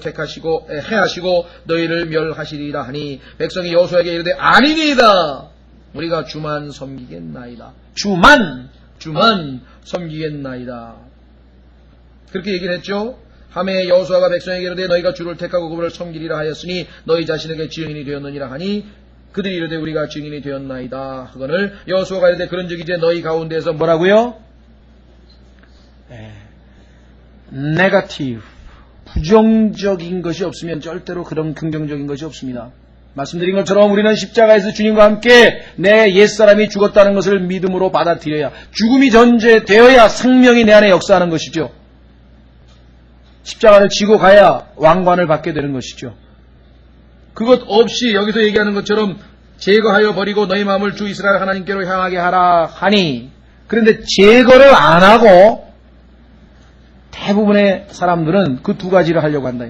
해하시고 너희를 멸하시리라 하니. 백성이 여호수아에게 이르되 아니니이다. 우리가 주만 섬기겠나이다. 주만 섬기겠나이다. 그렇게 얘기를 했죠. 하매 여호수아가 백성에게 이르되 너희가 주를 택하고 그분을 섬기리라 하였으니 너희 자신에게 증인이 되었느니라 하니. 그들이 이르되 우리가 증인이 되었나이다 하거늘 여호수아가 이르되 그런즉 이제 너희 가운데에서 뭐라고요? 네거티브 부정적인 것이 없으면 절대로 그런 긍정적인 것이 없습니다. 말씀드린 것처럼 우리는 십자가에서 주님과 함께 내 옛사람이 죽었다는 것을 믿음으로 받아들여야, 죽음이 전제되어야 생명이 내 안에 역사하는 것이죠. 십자가를 지고 가야 왕관을 받게 되는 것이죠. 그것 없이 여기서 얘기하는 것처럼 제거하여 버리고 너희 마음을 주 이스라엘 하나님께로 향하게 하라 하니. 그런데 제거를 안 하고 대부분의 사람들은 그 두 가지를 하려고 한다.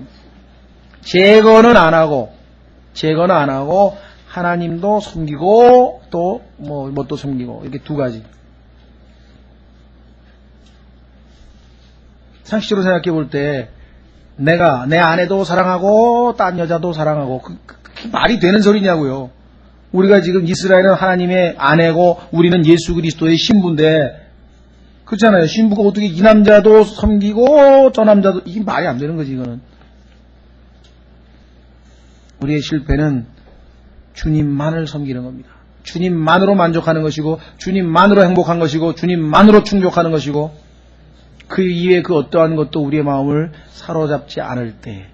제거는 안 하고 하나님도 섬기고 또 또 섬기고 이렇게 두 가지. 상식적으로 생각해 볼 때 내가 내 아내도 사랑하고 딴 여자도 사랑하고 그게 말이 되는 소리냐고요. 우리가 지금 이스라엘은 하나님의 아내고 우리는 예수 그리스도의 신부인데 그렇잖아요. 신부가 어떻게 이 남자도 섬기고 저 남자도 이게 말이 안 되는 거지 이거는. 우리의 실패는 주님만을 섬기는 겁니다. 주님만으로 만족하는 것이고 주님만으로 행복한 것이고 주님만으로 충족하는 것이고 그 이외에 그 어떠한 것도 우리의 마음을 사로잡지 않을 때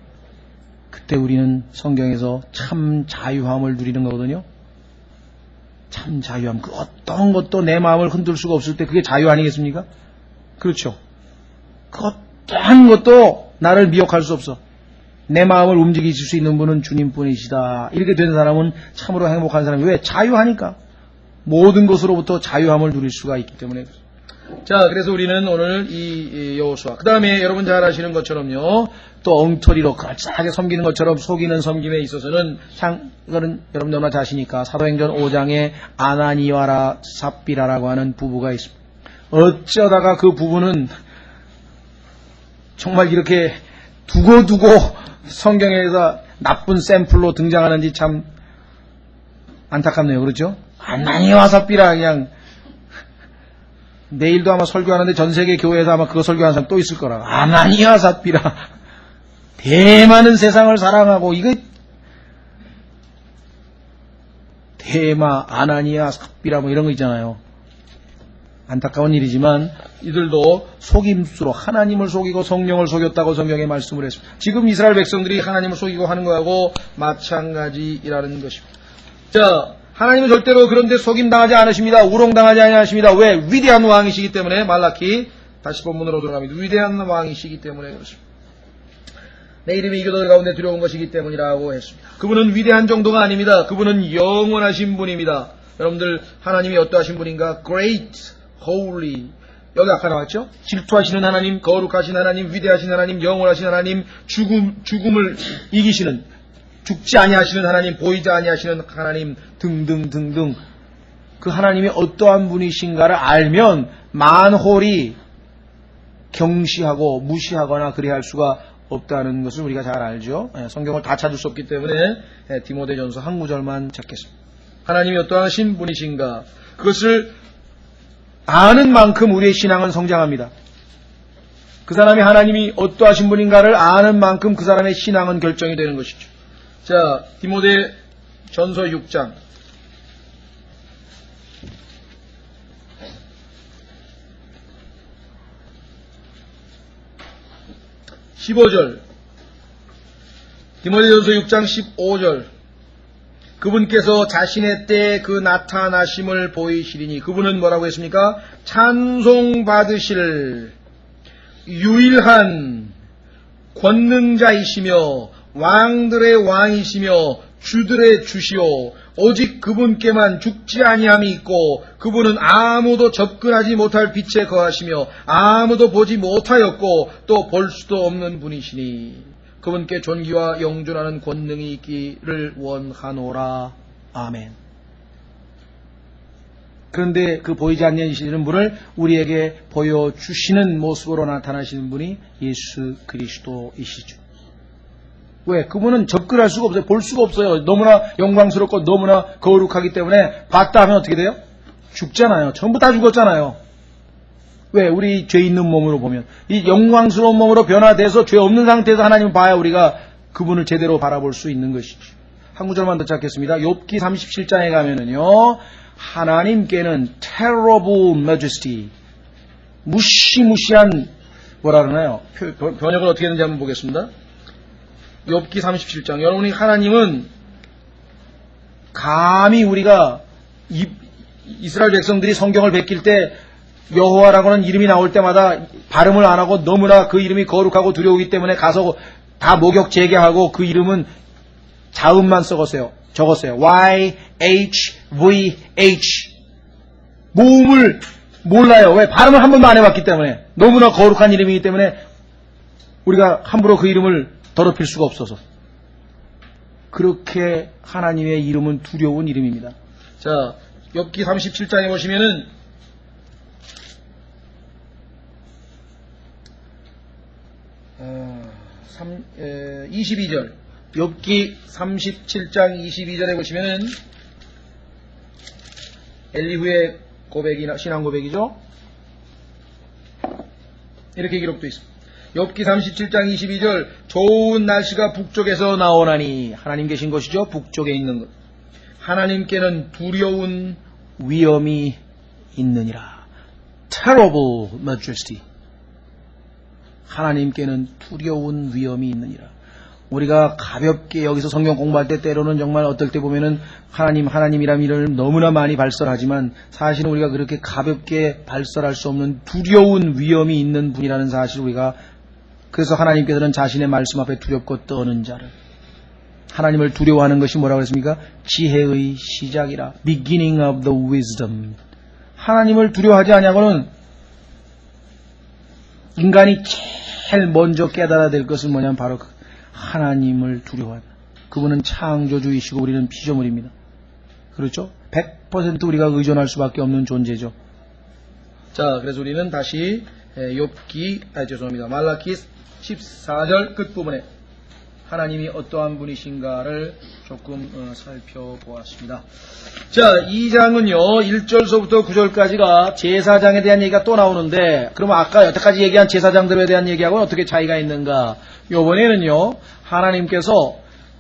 그때 우리는 성경에서 참 자유함을 누리는 거거든요. 참 자유함. 그 어떤 것도 내 마음을 흔들 수가 없을 때 그게 자유 아니겠습니까? 그렇죠. 그 어떠한 것도 나를 미혹할 수 없어. 내 마음을 움직이실 수 있는 분은 주님뿐이시다. 이렇게 된 사람은 참으로 행복한 사람이 왜? 자유하니까. 모든 것으로부터 자유함을 누릴 수가 있기 때문에. 자, 그래서 우리는 오늘 이 여호수아. 그 다음에 여러분 잘 아시는 것처럼요. 또 엉터리로 그럴싸하게 섬기는 것처럼 속이는 섬김에 있어서는 이거는 여러분 너무나 자시니까 사도행전 5장에 아나니아와 삽비라라고 하는 부부가 있습니다. 어쩌다가 그 부부는 정말 이렇게 두고두고 성경에서 나쁜 샘플로 등장하는지 참 안타깝네요. 그렇죠? 아나니아와 삽비라 그냥 내일도 아마 설교하는데 전 세계 교회에서 아마 그거 설교하는 사람 또 있을 거라. 아나니아와 삽비라. 대마는 세상을 사랑하고 이거 대마, 아나니아, 삽비라 뭐 이런 거 있잖아요. 안타까운 일이지만 이들도 속임수로 하나님을 속이고 성령을 속였다고 성경에 말씀을 했습니다. 지금 이스라엘 백성들이 하나님을 속이고 하는 거하고 마찬가지라는 것입니다. 자, 하나님은 절대로 그런데 속임당하지 않으십니다. 우롱당하지 않으십니다. 왜? 위대한 왕이시기 때문에. 말라키 다시 본문으로 들어갑니다. 위대한 왕이시기 때문에 그렇습니다. 내 이름이 이 교도들 가운데 들여온 것이기 때문이라고 했습니다. 그분은 위대한 정도가 아닙니다. 그분은 영원하신 분입니다. 여러분들 하나님이 어떠하신 분인가? Great, Holy. 여기 아까 나왔죠? 질투하시는 하나님, 거룩하신 하나님, 위대하신 하나님, 영원하신 하나님, 죽음을 이기시는, 죽지 아니하시는 하나님, 보이지 아니하시는 하나님 등등등등. 그 하나님이 어떠한 분이신가를 알면 만홀이 경시하고 무시하거나 그래야 할 수가 없다는 것을 우리가 잘 알죠. 성경을 다 찾을 수 없기 때문에 디모데전서 한 구절만 찾겠습니다. 하나님이 어떠하신 분이신가 그것을 아는 만큼 우리의 신앙은 성장합니다. 그 사람이 하나님이 어떠하신 분인가를 아는 만큼 그 사람의 신앙은 결정이 되는 것이죠. 자, 디모데전서 6장 15절. 디모데전서 6장 15절. 그분께서 자신의 때에 그 나타나심을 보이시리니 그분은 뭐라고 했습니까? 찬송받으실 유일한 권능자이시며 왕들의 왕이시며 주들의 주시오. 오직 그분께만 죽지 아니함이 있고 그분은 아무도 접근하지 못할 빛에 거하시며 아무도 보지 못하였고 또 볼 수도 없는 분이시니 그분께 존귀와 영존하는 권능이 있기를 원하노라. 아멘. 그런데 그 보이지 않으시는 분을 우리에게 보여주시는 모습으로 나타나시는 분이 예수 그리스도이시죠. 왜? 그분은 접근할 수가 없어요. 볼 수가 없어요. 너무나 영광스럽고 너무나 거룩하기 때문에 봤다 하면 어떻게 돼요? 죽잖아요. 전부 다 죽었잖아요. 왜? 우리 죄 있는 몸으로 보면 이 영광스러운 몸으로 변화돼서 죄 없는 상태에서 하나님을 봐야 우리가 그분을 제대로 바라볼 수 있는 것이죠. 한 구절만 더 찾겠습니다. 욥기 37장에 가면은요, 하나님께는 terrible majesty, 무시무시한 뭐라 그러나요? 번역을 어떻게 했는지 한번 보겠습니다. 욥기 37장. 여러분이 하나님은 감히 우리가 이스라엘 백성들이 성경을 베낄 때 여호와라고는 이름이 나올 때마다 발음을 안 하고 너무나 그 이름이 거룩하고 두려우기 때문에 가서 다 목욕 재개하고 그 이름은 자음만 적었어요. YHVH. 모음을 몰라요. 왜? 발음을 한 번도 안 해봤기 때문에. 너무나 거룩한 이름이기 때문에 우리가 함부로 그 이름을 더럽힐 수가 없어서. 그렇게 하나님의 이름은 두려운 이름입니다. 자, 욥기 37장에 보시면은 22절, 욥기 37장 22절에 보시면은 엘리후의 고백이나 신앙 고백이죠. 이렇게 기록되어 있습니다. 욥기 37장 22절, 좋은 날씨가 북쪽에서 나오나니, 하나님 계신 것이죠. 북쪽에 있는 것. 하나님께는 두려운 위엄이 있느니라. Terrible majesty. 하나님께는 두려운 위엄이 있느니라. 우리가 가볍게 여기서 성경 공부할 때 때로는 정말 어떨 때 보면은 하나님이라는 이름을 너무나 많이 발설하지만 사실은 우리가 그렇게 가볍게 발설할 수 없는 두려운 위엄이 있는 분이라는 사실 우리가, 그래서 하나님께서는 자신의 말씀 앞에 두렵고 떠는 자를, 하나님을 두려워하는 것이 뭐라고 했습니까? 지혜의 시작이라. Beginning of the wisdom. 하나님을 두려워하지 아니하고는 인간이 제일 먼저 깨달아야 될 것은 뭐냐면 바로 하나님을 두려워한다. 그분은 창조주이시고 우리는 피조물입니다. 그렇죠? 100% 우리가 의존할 수밖에 없는 존재죠. 자, 그래서 우리는 다시 말라기 14절 끝부분에 하나님이 어떠한 분이신가를 조금 살펴보았습니다. 자, 2장은요 1절서부터 9절까지가 제사장에 대한 얘기가 또 나오는데, 그러면 아까 여태까지 얘기한 제사장들에 대한 얘기하고는 어떻게 차이가 있는가? 이번에는요 하나님께서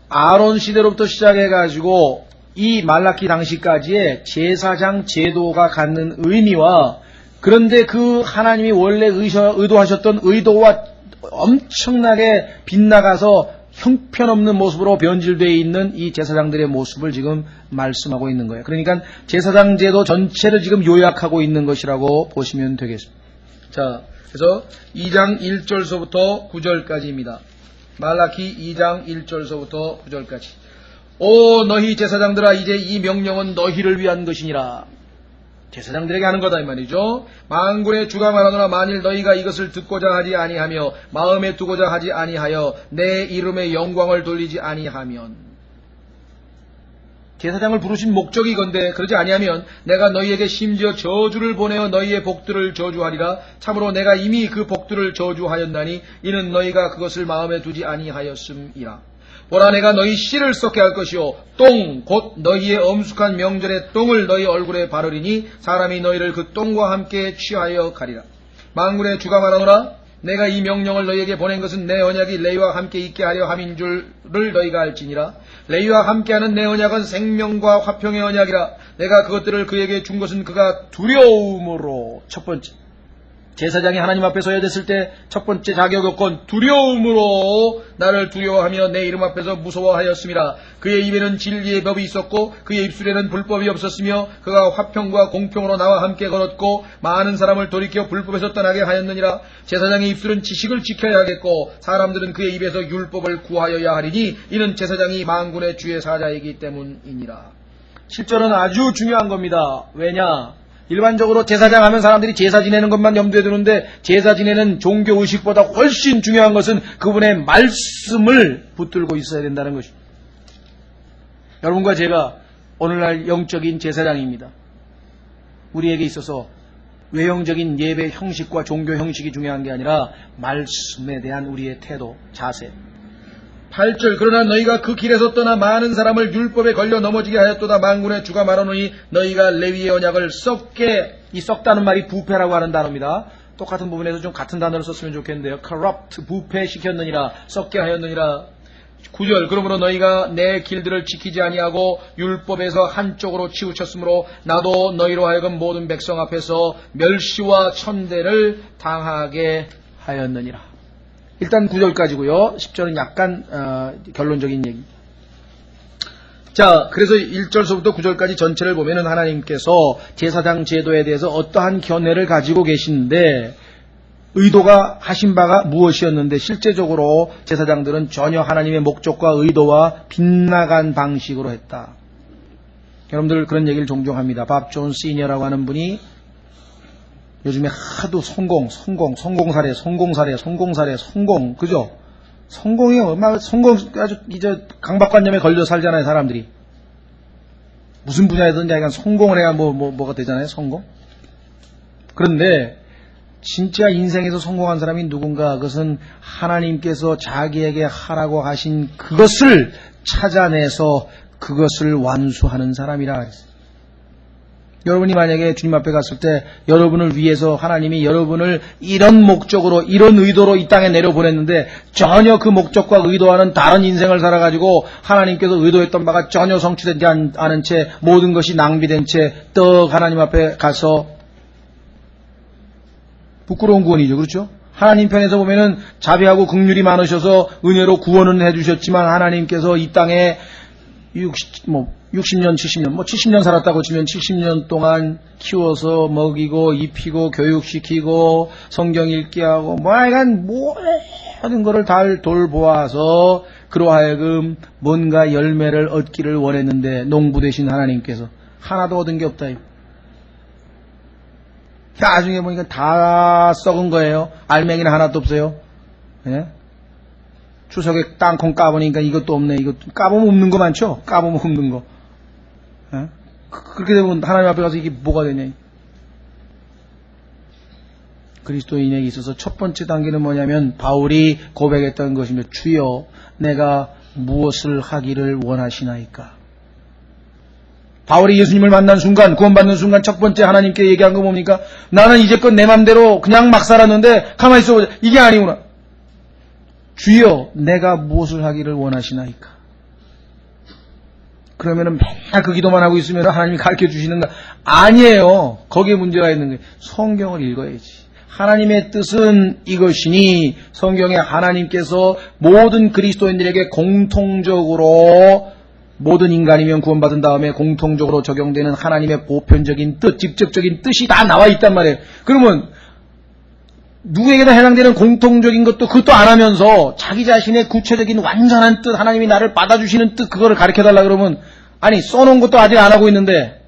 아론 시대로부터 시작해가지고 이 말라키 당시까지의 제사장 제도가 갖는 의미와, 그런데 그 하나님이 원래 의도하셨던 의도와 엄청나게 빗나가서 형편없는 모습으로 변질되어 있는 이 제사장들의 모습을 지금 말씀하고 있는 거예요. 그러니까 제사장 제도 전체를 지금 요약하고 있는 것이라고 보시면 되겠습니다. 자, 그래서 2장 1절서부터 9절까지입니다. 말라키 2장 1절서부터 9절까지. 오 너희 제사장들아, 이제 이 명령은 너희를 위한 것이니라. 제사장들에게 하는 거다 이 말이죠. 만군의 주가 말하노라, 만일 너희가 이것을 듣고자 하지 아니하며 마음에 두고자 하지 아니하여 내 이름의 영광을 돌리지 아니하면, 제사장을 부르신 목적이 이건데 그러지 아니하면 내가 너희에게 심지어 저주를 보내어 너희의 복들을 저주하리라. 참으로 내가 이미 그 복들을 저주하였나니 이는 너희가 그것을 마음에 두지 아니하였음이라. 보라, 내가 너희 씨를 썩게 할 것이요 똥 곧 너희의 엄숙한 명절의 똥을 너희 얼굴에 바르리니 사람이 너희를 그 똥과 함께 취하여 가리라. 만군의 주가 말하노라, 내가 이 명령을 너희에게 보낸 것은 내 언약이 레위와 함께 있게 하려 함인 줄을 너희가 알지니라. 레위와 함께하는 내 언약은 생명과 화평의 언약이라. 내가 그것들을 그에게 준 것은 그가 두려움으로. 첫 번째, 제사장이 하나님 앞에 서야 됐을 때 첫 번째 자격 요건, 두려움으로 나를 두려워하며 내 이름 앞에서 무서워하였음이라. 그의 입에는 진리의 법이 있었고 그의 입술에는 불법이 없었으며 그가 화평과 공평으로 나와 함께 걸었고 많은 사람을 돌이켜 불법에서 떠나게 하였느니라. 제사장의 입술은 지식을 지켜야 하겠고 사람들은 그의 입에서 율법을 구하여야 하리니 이는 제사장이 만군의 주의 사자이기 때문이니라. 7절은 아주 중요한 겁니다. 왜냐? 일반적으로 제사장 하면 사람들이 제사 지내는 것만 염두에 두는데 제사 지내는 종교의식보다 훨씬 중요한 것은 그분의 말씀을 붙들고 있어야 된다는 것입니다. 여러분과 제가 오늘날 영적인 제사장입니다. 우리에게 있어서 외형적인 예배 형식과 종교 형식이 중요한 게 아니라 말씀에 대한 우리의 태도, 자세. 8절, 그러나 너희가 그 길에서 떠나 많은 사람을 율법에 걸려 넘어지게 하였도다. 만군의 주가 말하노니 너희가 레위의 언약을 썩게, 이 썩다는 말이 부패라고 하는 단어입니다. 똑같은 부분에서 좀 같은 단어를 썼으면 좋겠는데요. corrupt, 부패시켰느니라, 썩게 하였느니라. 9절, 그러므로 너희가 내 길들을 지키지 아니하고 율법에서 한쪽으로 치우쳤으므로 나도 너희로 하여금 모든 백성 앞에서 멸시와 천대를 당하게 하였느니라. 일단 9절까지고요. 10절은 약간 결론적인 얘기. 자, 그래서 1절서부터 9절까지 전체를 보면은 하나님께서 제사장 제도에 대해서 어떠한 견해를 가지고 계신데 의도가 하신 바가 무엇이었는데 실제적으로 제사장들은 전혀 하나님의 목적과 의도와 빗나간 방식으로 했다. 여러분들 그런 얘기를 종종 합니다. 밥 존 시니어라고 하는 분이 요즘에 하도 성공 사례, 그죠? 성공이 성공 아주 이제 강박관념에 걸려 살잖아요, 사람들이. 무슨 분야에든 약간 성공을 해야 뭐가 되잖아요, 성공. 그런데 진짜 인생에서 성공한 사람이 누군가? 그것은 하나님께서 자기에게 하라고 하신 그것을 찾아내서 그것을 완수하는 사람이라 그랬어요. 여러분이 만약에 주님 앞에 갔을 때 여러분을 위해서 하나님이 여러분을 이런 목적으로 이런 의도로 이 땅에 내려보냈는데 전혀 그 목적과 의도와는 다른 인생을 살아가지고 하나님께서 의도했던 바가 전혀 성취되지 않은 채 모든 것이 낭비된 채 떡 하나님 앞에 가서 부끄러운 구원이죠. 그렇죠? 하나님 편에서 보면은 자비하고 긍휼이 많으셔서 은혜로 구원은 해주셨지만 하나님께서 이 땅에 60년, 70년, 70년 살았다고 치면 70년 동안 키워서 먹이고 입히고 교육시키고 성경 읽게 하고 하여간 모든 거를 다 돌보아서 그로 하여금 뭔가 열매를 얻기를 원했는데 농부 되신 하나님께서 하나도 얻은 게 없다. 나중에 보니까 다 썩은 거예요. 알맹이는 하나도 없어요. 예? 추석에 땅콩 까보니까 이것도 없네. 이것도 까보면 없는 거 많죠? 까보면 없는 거. 예? 그렇게 되면 하나님 앞에 가서 이게 뭐가 되냐. 그리스도인에게 있어서 첫 번째 단계는 뭐냐면 바울이 고백했던 것이며 주여 내가 무엇을 하기를 원하시나이까. 바울이 예수님을 만난 순간, 구원받는 순간 첫 번째 하나님께 얘기한 거 뭡니까? 나는 이제껏 내 맘대로 그냥 막 살았는데 가만히 있어보자. 이게 아니구나. 주여 내가 무엇을 하기를 원하시나이까. 그러면은 맨날 그 기도만 하고 있으면 하나님이 가르쳐 주시는가? 아니에요. 거기에 문제가 있는 거예요. 성경을 읽어야지. 하나님의 뜻은 이것이니 성경에 하나님께서 모든 그리스도인들에게 공통적으로 모든 인간이면 구원받은 다음에 공통적으로 적용되는 하나님의 보편적인 뜻, 직접적인 뜻이 다 나와 있단 말이에요. 그러면 누구에게나 해당되는 공통적인 것도 그것도 안 하면서 자기 자신의 구체적인 완전한 뜻, 하나님이 나를 받아주시는 뜻 그거를 가르쳐달라 그러면 아니 써놓은 것도 아직 안 하고 있는데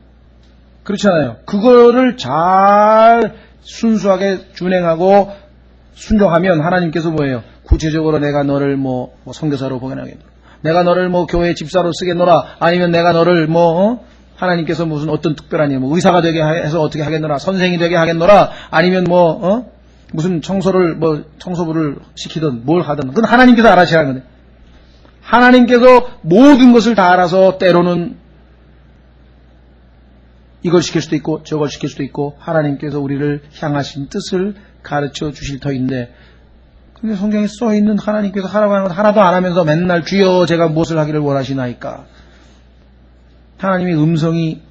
그렇잖아요. 그거를 잘 순수하게 준행하고 순종하면 하나님께서 뭐예요? 구체적으로 내가 너를 선교사로 보내겠노라. 내가 너를 교회 집사로 쓰겠노라. 아니면 내가 너를 하나님께서 무슨 어떤 특별한 일, 의사가 되게 해서 어떻게 하겠노라. 선생이 되게 하겠노라. 아니면 무슨 청소부를 시키든 뭘 하든. 그건 하나님께서 알아서 하는 건데. 하나님께서 모든 것을 다 알아서 때로는 이걸 시킬 수도 있고 저걸 시킬 수도 있고 하나님께서 우리를 향하신 뜻을 가르쳐 주실 터인데 근데 성경에 써있는 하나님께서 하라고 하는 것 하나도 안 하면서 맨날 주여 제가 무엇을 하기를 원하시나이까. 하나님의 음성이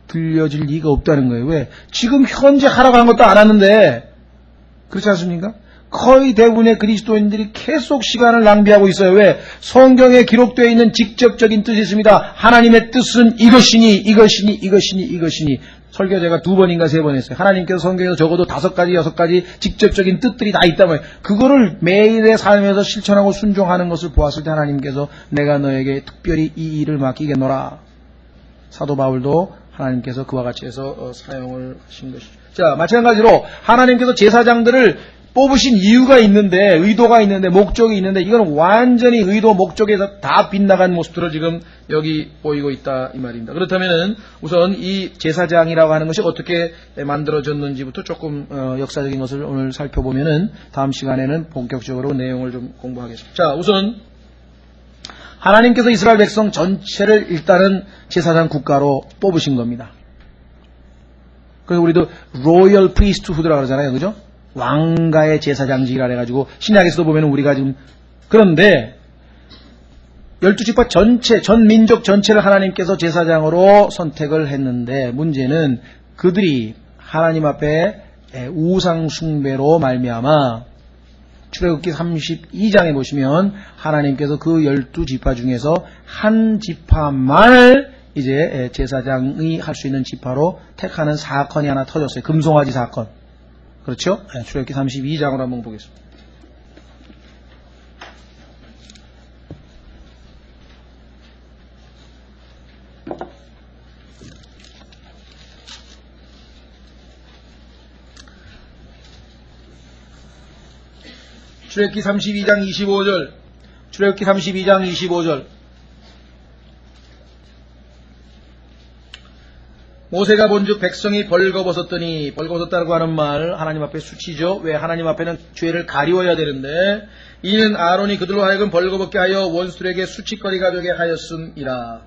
들려질 리가 없다는 거예요. 왜? 지금 현재 하라고 하는 것도 안 하는데 그렇지 않습니까? 거의 대부분의 그리스도인들이 계속 시간을 낭비하고 있어요. 왜? 성경에 기록되어 있는 직접적인 뜻이 있습니다. 하나님의 뜻은 이것이니 이것이니 이것이니 이것이니. 설교 제가 2번인가 3번 했어요. 하나님께서 성경에서 적어도 5가지 6가지 직접적인 뜻들이 다 있단 말이에요. 그거를 매일의 삶에서 실천하고 순종하는 것을 보았을 때 하나님께서 내가 너에게 특별히 이 일을 맡기겠노라. 사도 바울도 하나님께서 그와 같이 해서 사용을 하신 것이죠. 자, 마찬가지로 하나님께서 제사장들을 뽑으신 이유가 있는데, 의도가 있는데, 목적이 있는데, 이건 완전히 의도, 목적에서 다 빗나간 모습들을 지금 여기 보이고 있다, 이 말입니다. 그렇다면은, 우선 이 제사장이라고 하는 것이 어떻게 만들어졌는지부터 조금, 역사적인 것을 오늘 살펴보면은, 다음 시간에는 본격적으로 내용을 좀 공부하겠습니다. 자, 우선, 하나님께서 이스라엘 백성 전체를 일단은 제사장 국가로 뽑으신 겁니다. 그래서 우리도 로열 프리스트후드라고 그러잖아요. 그죠? 왕가의 제사장직이라 해가지고 신약에서도 보면 우리가 지금 그런데 12지파 전체 전 민족 전체를 하나님께서 제사장으로 선택을 했는데 문제는 그들이 하나님 앞에 우상 숭배로 말미암아 출애굽기 32장에 보시면 하나님께서 그 12지파 중에서 한 지파만을 이제 제사장이 할 수 있는 지파로 택하는 사건이 하나 터졌어요. 금송아지 사건. 그렇죠? 출애굽기 32장으로 한번 보겠습니다. 출애굽기 32장 25절 출애굽기 32장 25절. 모세가 본즉 백성이 벌거벗었더니, 벌거벗었다고 하는 말 하나님 앞에 수치죠. 왜? 하나님 앞에는 죄를 가리워야 되는데 이는 아론이 그들로 하여금 벌거벗게 하여 원수들에게 수치거리가 되게 하였음이라.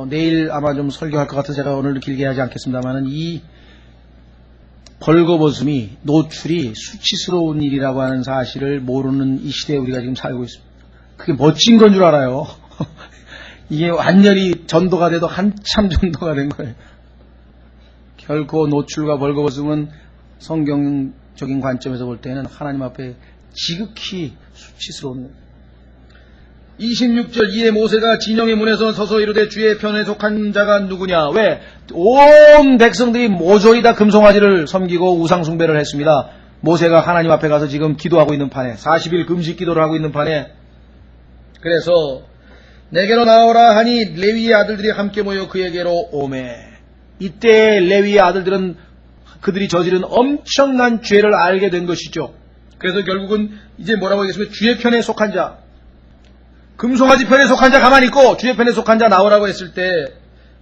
내일 아마 좀 설교할 것 같아서 제가 오늘 길게 하지 않겠습니다만은 이 벌거벗음이, 노출이 수치스러운 일이라고 하는 사실을 모르는 이 시대에 우리가 지금 살고 있습니다. 그게 멋진 건 줄 알아요. 이게 완전히 전도가 돼도 한참 전도가 된 거예요. 결코 노출과 벌거벗음은 성경적인 관점에서 볼 때는 하나님 앞에 지극히 수치스러운 거예요. 26절. 이에 모세가 진영의 문에서 서서 이르되 주의 편에 속한 자가 누구냐. 왜? 온 백성들이 모조리 다 금송아지를 섬기고 우상숭배를 했습니다. 모세가 하나님 앞에 가서 지금 기도하고 있는 판에, 40일 금식 기도를 하고 있는 판에, 그래서 내게로 나오라 하니 레위의 아들들이 함께 모여 그에게로 오매. 이때 레위의 아들들은 그들이 저지른 엄청난 죄를 알게 된 것이죠. 그래서 결국은 이제 뭐라고 하겠습니까? 주의 편에 속한 자, 금송아지 편에 속한 자 가만히 있고 주의 편에 속한 자 나오라고 했을 때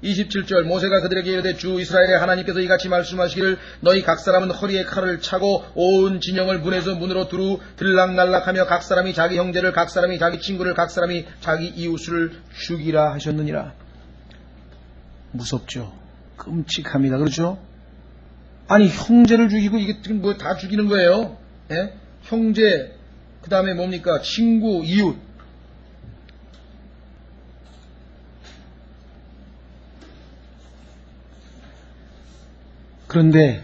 27절. 모세가 그들에게 이르되 주 이스라엘의 하나님께서 이같이 말씀하시기를 너희 각 사람은 허리에 칼을 차고 온 진영을 문에서 문으로 두루 들락날락하며 각 사람이 자기 형제를, 각 사람이 자기 친구를, 각 사람이 자기 이웃을 죽이라 하셨느니라. 무섭죠. 끔찍합니다. 그렇죠? 아니 형제를 죽이고 이게 지금 뭐 다 죽이는 거예요. 예? 형제, 그 다음에 뭡니까? 친구, 이웃. 그런데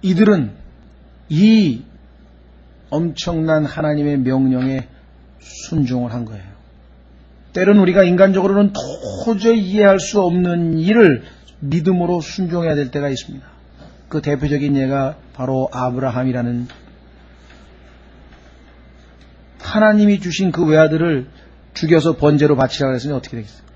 이들은 이 엄청난 하나님의 명령에 순종을 한 거예요. 때론 우리가 인간적으로는 도저히 이해할 수 없는 일을 믿음으로 순종해야 될 때가 있습니다. 그 대표적인 예가 바로 아브라함이라는, 하나님이 주신 그 외아들을 죽여서 번제로 바치라고 했으니 어떻게 되겠어요?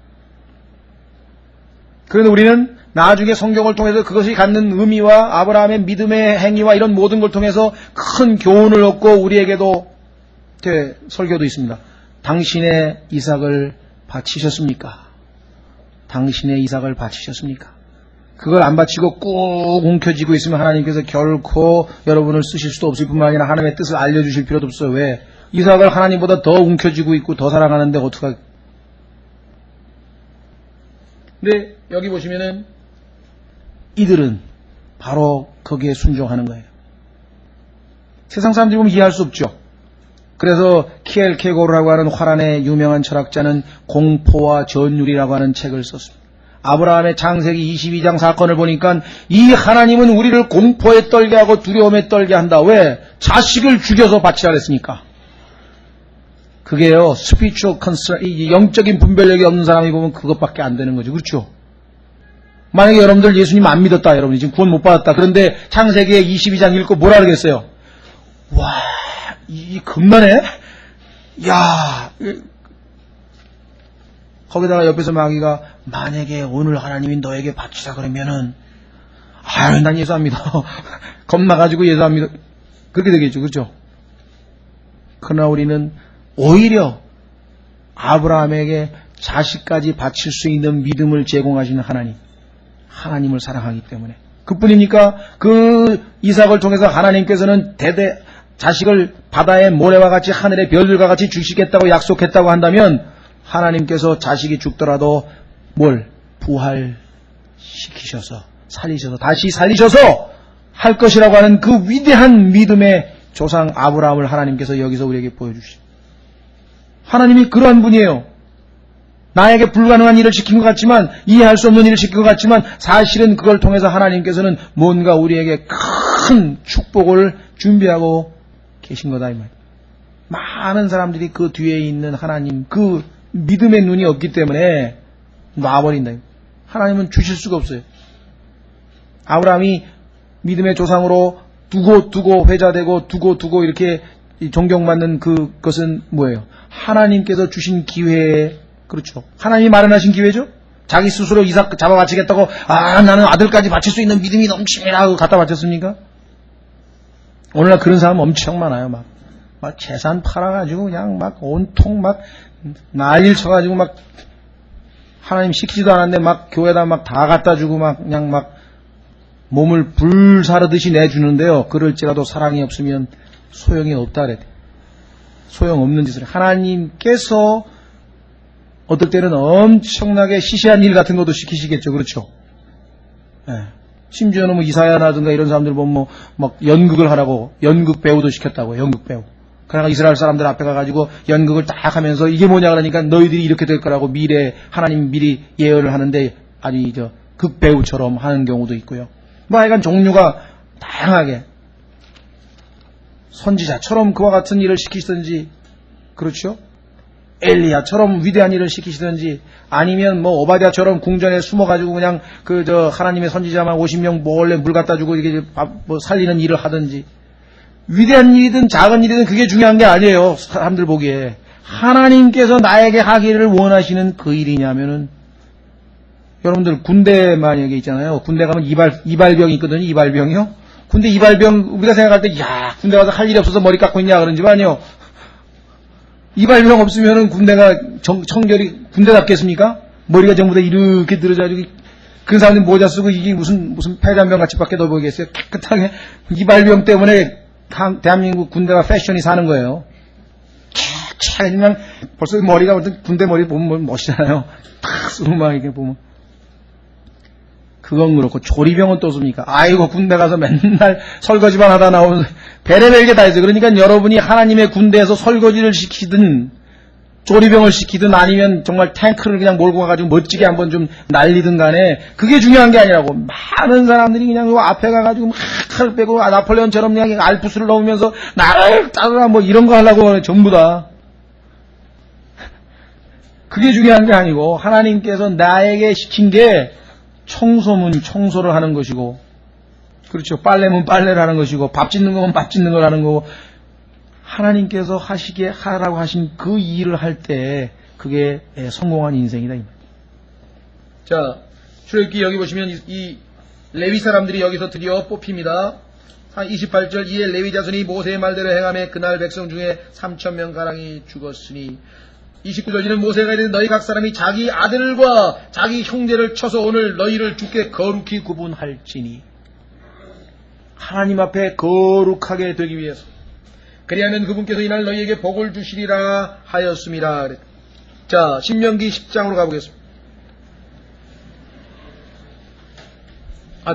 그런데 우리는 나중에 성경을 통해서 그것이 갖는 의미와 아브라함의 믿음의 행위와 이런 모든 걸 통해서 큰 교훈을 얻고 우리에게도 설교도 있습니다. 당신의 이삭을 바치셨습니까? 당신의 이삭을 바치셨습니까? 그걸 안 바치고 꾹 움켜쥐고 있으면 하나님께서 결코 여러분을 쓰실 수도 없을 뿐만 아니라 하나님의 뜻을 알려주실 필요도 없어요. 왜? 이삭을 하나님보다 더 움켜쥐고 있고 더 사랑하는데 어떡하게. 근데 여기 보시면은 이들은 바로 거기에 순종하는 거예요. 세상 사람들이 보면 이해할 수 없죠. 그래서 키엘케고르라고 하는 화란의 유명한 철학자는 공포와 전율이라고 하는 책을 썼습니다. 아브라함의 창세기 22장 사건을 보니까 이 하나님은 우리를 공포에 떨게 하고 두려움에 떨게 한다. 왜? 자식을 죽여서 바치라 그랬으니까. 그게요, spiritual concern, 이 영적인 분별력이 없는 사람이 보면 그것밖에 안 되는 거죠. 그렇죠? 만약에 여러분들 예수님 안 믿었다, 여러분이 지금 구원 못 받았다. 그런데 창세기의 22장 읽고 뭐라 그러겠어요? 와, 이 겁나네? 야, 거기다가 옆에서 마귀가 만약에 오늘 하나님이 너에게 바치자 그러면은, 아유, 난 예수 안 믿어. 겁나가지고 예수 안 믿어. 그렇게 되겠죠. 그렇죠? 그러나 우리는 오히려 아브라함에게 자식까지 바칠 수 있는 믿음을 제공하시는 하나님을 사랑하기 때문에. 그뿐입니까? 그 이삭을 통해서 하나님께서는 자식을 바다의 모래와 같이 하늘의 별들과 같이 주시겠다고 약속했다고 한다면 하나님께서 자식이 죽더라도 뭘? 부활시키셔서 살리셔서 다시 살리셔서 할 것이라고 하는 그 위대한 믿음의 조상 아브라함을 하나님께서 여기서 우리에게 보여주십니다. 하나님이 그러한 분이에요. 나에게 불가능한 일을 시킨 것 같지만, 이해할 수 없는 일을 시킨 것 같지만 사실은 그걸 통해서 하나님께서는 뭔가 우리에게 큰 축복을 준비하고 계신 거다 이 말이에요. 많은 사람들이 그 뒤에 있는 하나님, 그 믿음의 눈이 없기 때문에 놔버린다. 하나님은 주실 수가 없어요. 아브라함이 믿음의 조상으로 두고 회자되고 두고 이렇게 존경받는 그것은 뭐예요? 하나님께서 주신 기회에, 그렇죠. 하나님이 마련하신 기회죠? 자기 스스로 이삭 잡아 바치겠다고, 나는 아들까지 바칠 수 있는 믿음이 넘칩니다 하고 갖다 바쳤습니까? 오늘날 그런 사람 엄청 많아요, 막. 막 재산 팔아가지고 그냥 막 온통 막 난리를 쳐가지고 막 하나님 시키지도 않았는데 막 교회에다 막 다 갖다 주고 막 그냥 막 몸을 불사르듯이 내주는데요. 그럴지라도 사랑이 없으면 소용이 없다 그래. 소용없는 짓을 하나님께서 어떨 때는 엄청나게 시시한 일 같은 것도 시키시겠죠. 그렇죠? 예. 심지어는 뭐 이사야라든가 이런 사람들 보면 막 연극을 하라고 연극 배우도 시켰다고 연극 배우. 그러니까 이스라엘 사람들 앞에 가가지고 연극을 딱 하면서 이게 뭐냐 그러니까 너희들이 이렇게 될 거라고 미래 하나님 미리 예언을 하는데 아니 극배우처럼 하는 경우도 있고요. 뭐 하여간 종류가 다양하게 선지자처럼 그와 같은 일을 시키시든지 그렇죠? 엘리야처럼 위대한 일을 시키시든지 아니면 뭐 오바댜처럼 궁전에 숨어가지고 그냥 하나님의 선지자만 50명 몰래 물 갖다 주고 이게 뭐 살리는 일을 하든지 위대한 일이든 작은 일이든 그게 중요한 게 아니에요. 사람들 보기에 하나님께서 나에게 하기를 원하시는 그 일이냐면은 여러분들 군대 만약에 있잖아요. 군대 가면 이발병이 있거든요. 이발병이요. 군대 이발병 우리가 생각할 때 야 군대 가서 할 일이 없어서 머리 깎고 있냐 그런지 아니요. 이발병 없으면은 군대가 청결이 군대답겠습니까? 머리가 전부 다 이렇게 늘어져가지고 그 사람들이 모자 쓰고 이게 무슨 폐잔병 같이 밖에 더 보이겠어요? 깨끗하게 이발병 때문에 대한민국 군대가 패션이 사는 거예요. 그냥 벌써 머리가 군대 머리 보면 멋있잖아요. 탁 쓰고 막 이렇게 보면. 그건 그렇고 조리병은 또 씁니까? 아이고 군대 가서 맨날 설거지만 하다 나오면 베레벨 게 다 있어요. 그러니까 여러분이 하나님의 군대에서 설거지를 시키든 조리병을 시키든 아니면 정말 탱크를 그냥 몰고 가가지고 멋지게 한번 좀 날리든 간에 그게 중요한 게 아니라고. 많은 사람들이 그냥 앞에 가가지고 막 칼을 빼고 나폴레온처럼 그냥 알프스를 넣으면서 나를 따르라 뭐 이런 거 하려고 전부 다. 그게 중요한 게 아니고 하나님께서 나에게 시킨 게 청소면 청소를 하는 것이고 그렇죠. 빨래면 빨래를 하는 것이고 밥 짓는 거면 밥 짓는 걸 하는 거고 하나님께서 하시게 하라고 하신 그 일을 할 때 그게 성공한 인생이다. 자, 출애굽기 여기 보시면 이 레위 사람들이 여기서 드디어 뽑힙니다. 28절 이에 레위 자손이 모세의 말대로 행하며 그날 백성 중에 3,000명가량이 죽었으니 29절 이는 모세가 이르되 너희 각 사람이 자기 아들과 자기 형제를 쳐서 오늘 너희를 주께 거룩히 구분할지니 하나님 앞에 거룩하게 되기 위해서 그리하면 그분께서 이날 너희에게 복을 주시리라 하였습니다. 자, 신명기 10장으로 가보겠습니다.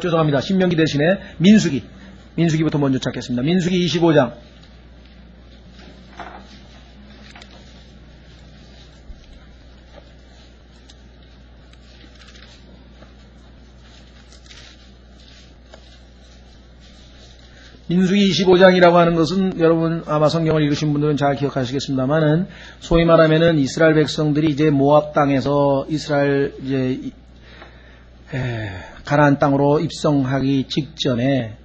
죄송합니다. 신명기 대신에 민수기부터 먼저 찾겠습니다. 민수기 25장. 민수기 25장이라고 하는 것은 여러분 아마 성경을 읽으신 분들은 잘 기억하시겠습니다만은 소위 말하면은 이스라엘 백성들이 이제 모압 땅에서 이스라엘 이제 가나안 땅으로 입성하기 직전에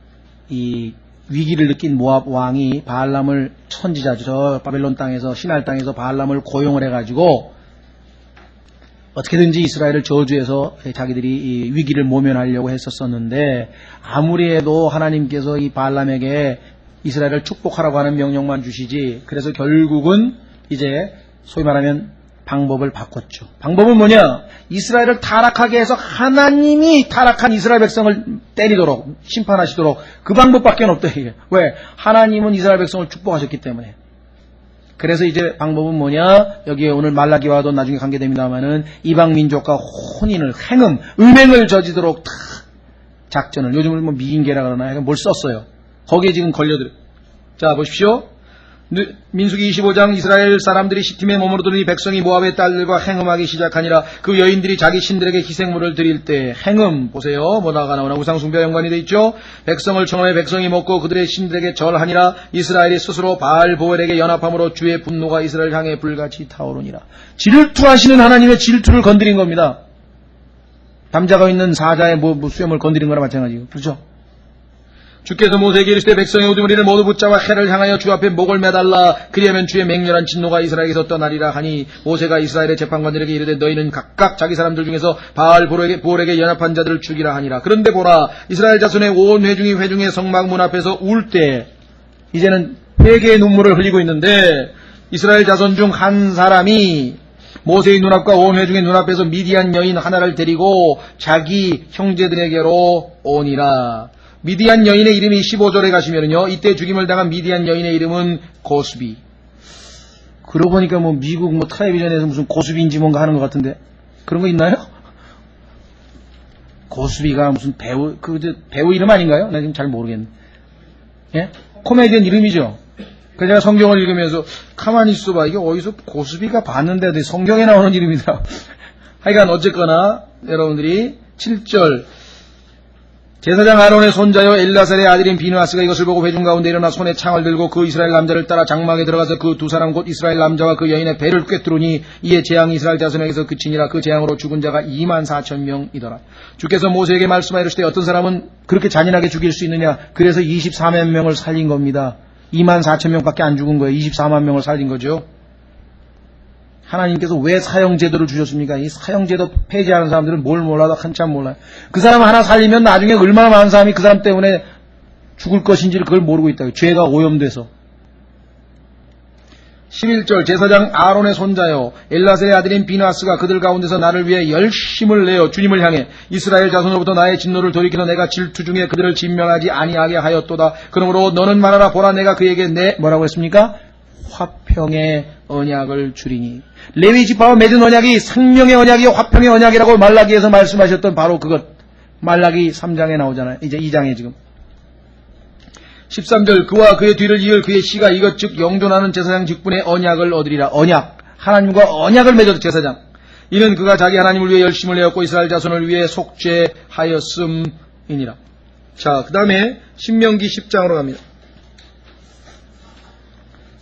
이 위기를 느낀 모압 왕이 바알람을 선지자죠. 바벨론 땅에서 시날 땅에서 바알람을 고용을 해가지고 어떻게든지 이스라엘을 저주해서 자기들이 이 위기를 모면하려고 했었었는데 아무리 해도 하나님께서 이 바알람에게 이스라엘을 축복하라고 하는 명령만 주시지 그래서 결국은 이제 소위 말하면 방법을 바꿨죠. 방법은 뭐냐? 이스라엘을 타락하게 해서 하나님이 타락한 이스라엘 백성을 때리도록 심판하시도록 그 방법밖에 없다 이게. 왜? 하나님은 이스라엘 백성을 축복하셨기 때문에. 그래서 이제 방법은 뭐냐? 여기에 오늘 말라기와도 나중에 관계됩니다만은 이방 민족과 혼인을 음행을 저지도록 다 작전을 요즘은 뭐 미인계라 그러나 뭘 썼어요. 거기에 지금 걸려들. 자 보십시오. 민수기 25장 이스라엘 사람들이 시팀에 머무르더니 백성이 모압의 딸들과 행음하기 시작하니라. 그 여인들이 자기 신들에게 희생물을 드릴 때 행음 보세요. 뭐다가 나오나 우상숭배와 연관이 돼 있죠. 백성을 청하여 백성이 먹고 그들의 신들에게 절하니라. 이스라엘이 스스로 바알보엘에게 연합함으로 주의 분노가 이스라엘 향해 불같이 타오르니라. 질투하시는 하나님의 질투를 건드린 겁니다. 담자가 있는 사자의 수염을 건드린 거나 마찬가지고 그렇죠. 주께서 모세에게 이르시되 백성의 우두머리를 모두 붙잡아 해를 향하여 주 앞에 목을 매달라 그리하면 주의 맹렬한 진노가 이스라엘에게서 떠나리라 하니 모세가 이스라엘의 재판관들에게 이르되 너희는 각각 자기 사람들 중에서 바알보엘에게 연합한 자들을 죽이라 하니라. 그런데 보라 이스라엘 자손의 온 회중이 회중의 성막 문 앞에서 울 때 이제는 회개의 눈물을 흘리고 있는데 이스라엘 자손 중 한 사람이 모세의 눈앞과 온 회중의 눈앞에서 미디안 여인 하나를 데리고 자기 형제들에게로 오니라. 미디안 여인의 이름이 15절에 가시면요, 이때 죽임을 당한 미디안 여인의 이름은 고수비. 그러고 보니까 뭐 미국 뭐 텔레비전에서 무슨 고수비인지 뭔가 하는 것 같은데 그런 거 있나요? 고수비가 무슨 배우 배우 이름 아닌가요? 나 지금 잘 모르겠네. 예? 코미디언 이름이죠. 그래서 제가 성경을 읽으면서 가만히 있어봐, 이게 어디서 고수비가 봤는데 성경에 나오는 이름이더라. 하여간 어쨌거나 여러분들이 7절 제사장 아론의 손자여 엘라살의 아들인 비느하스가 이것을 보고 회중 가운데 일어나 손에 창을 들고 그 이스라엘 남자를 따라 장막에 들어가서 그 두 사람 곧 이스라엘 남자와 그 여인의 배를 꿰뚫으니 이에 재앙이 이스라엘 자손에게서 그치니라. 그 재앙으로 죽은 자가 24,000명이더라. 주께서 모세에게 말씀하시되 어떤 사람은 그렇게 잔인하게 죽일 수 있느냐. 그래서 24만 명을 살린 겁니다. 24,000명밖에 안 죽은 거예요. 24만 명을 살린 거죠. 하나님께서 왜 사형제도를 주셨습니까? 이 사형제도 폐지하는 사람들은 뭘 몰라도 한참 몰라요. 그 사람 하나 살리면 나중에 얼마나 많은 사람이 그 사람 때문에 죽을 것인지를 그걸 모르고 있다고요. 죄가 오염돼서. 11절 제사장 아론의 손자요 엘라셀의 아들인 비느하스가 그들 가운데서 나를 위해 열심을 내어 주님을 향해 이스라엘 자손으로부터 나의 진노를 돌이켜서 내가 질투 중에 그들을 진멸하지 아니하게 하였도다. 그러므로 너는 말하라. 보라, 내가 그에게 내 뭐라고 했습니까? 화평의 언약을 주리니. 레위 지파와 맺은 언약이 생명의 언약이 화평의 언약이라고 말라기에서 말씀하셨던 바로 그것. 말라기 3장에 나오잖아요. 이제 2장에 지금. 13절 그와 그의 뒤를 이을 그의 씨가 이것 즉 영존하는 제사장 직분의 언약을 얻으리라. 언약. 하나님과 언약을 맺어도 제사장. 이는 그가 자기 하나님을 위해 열심을 내었고 이스라엘 자손을 위해 속죄하였음이니라. 자, 그 다음에 신명기 10장으로 갑니다.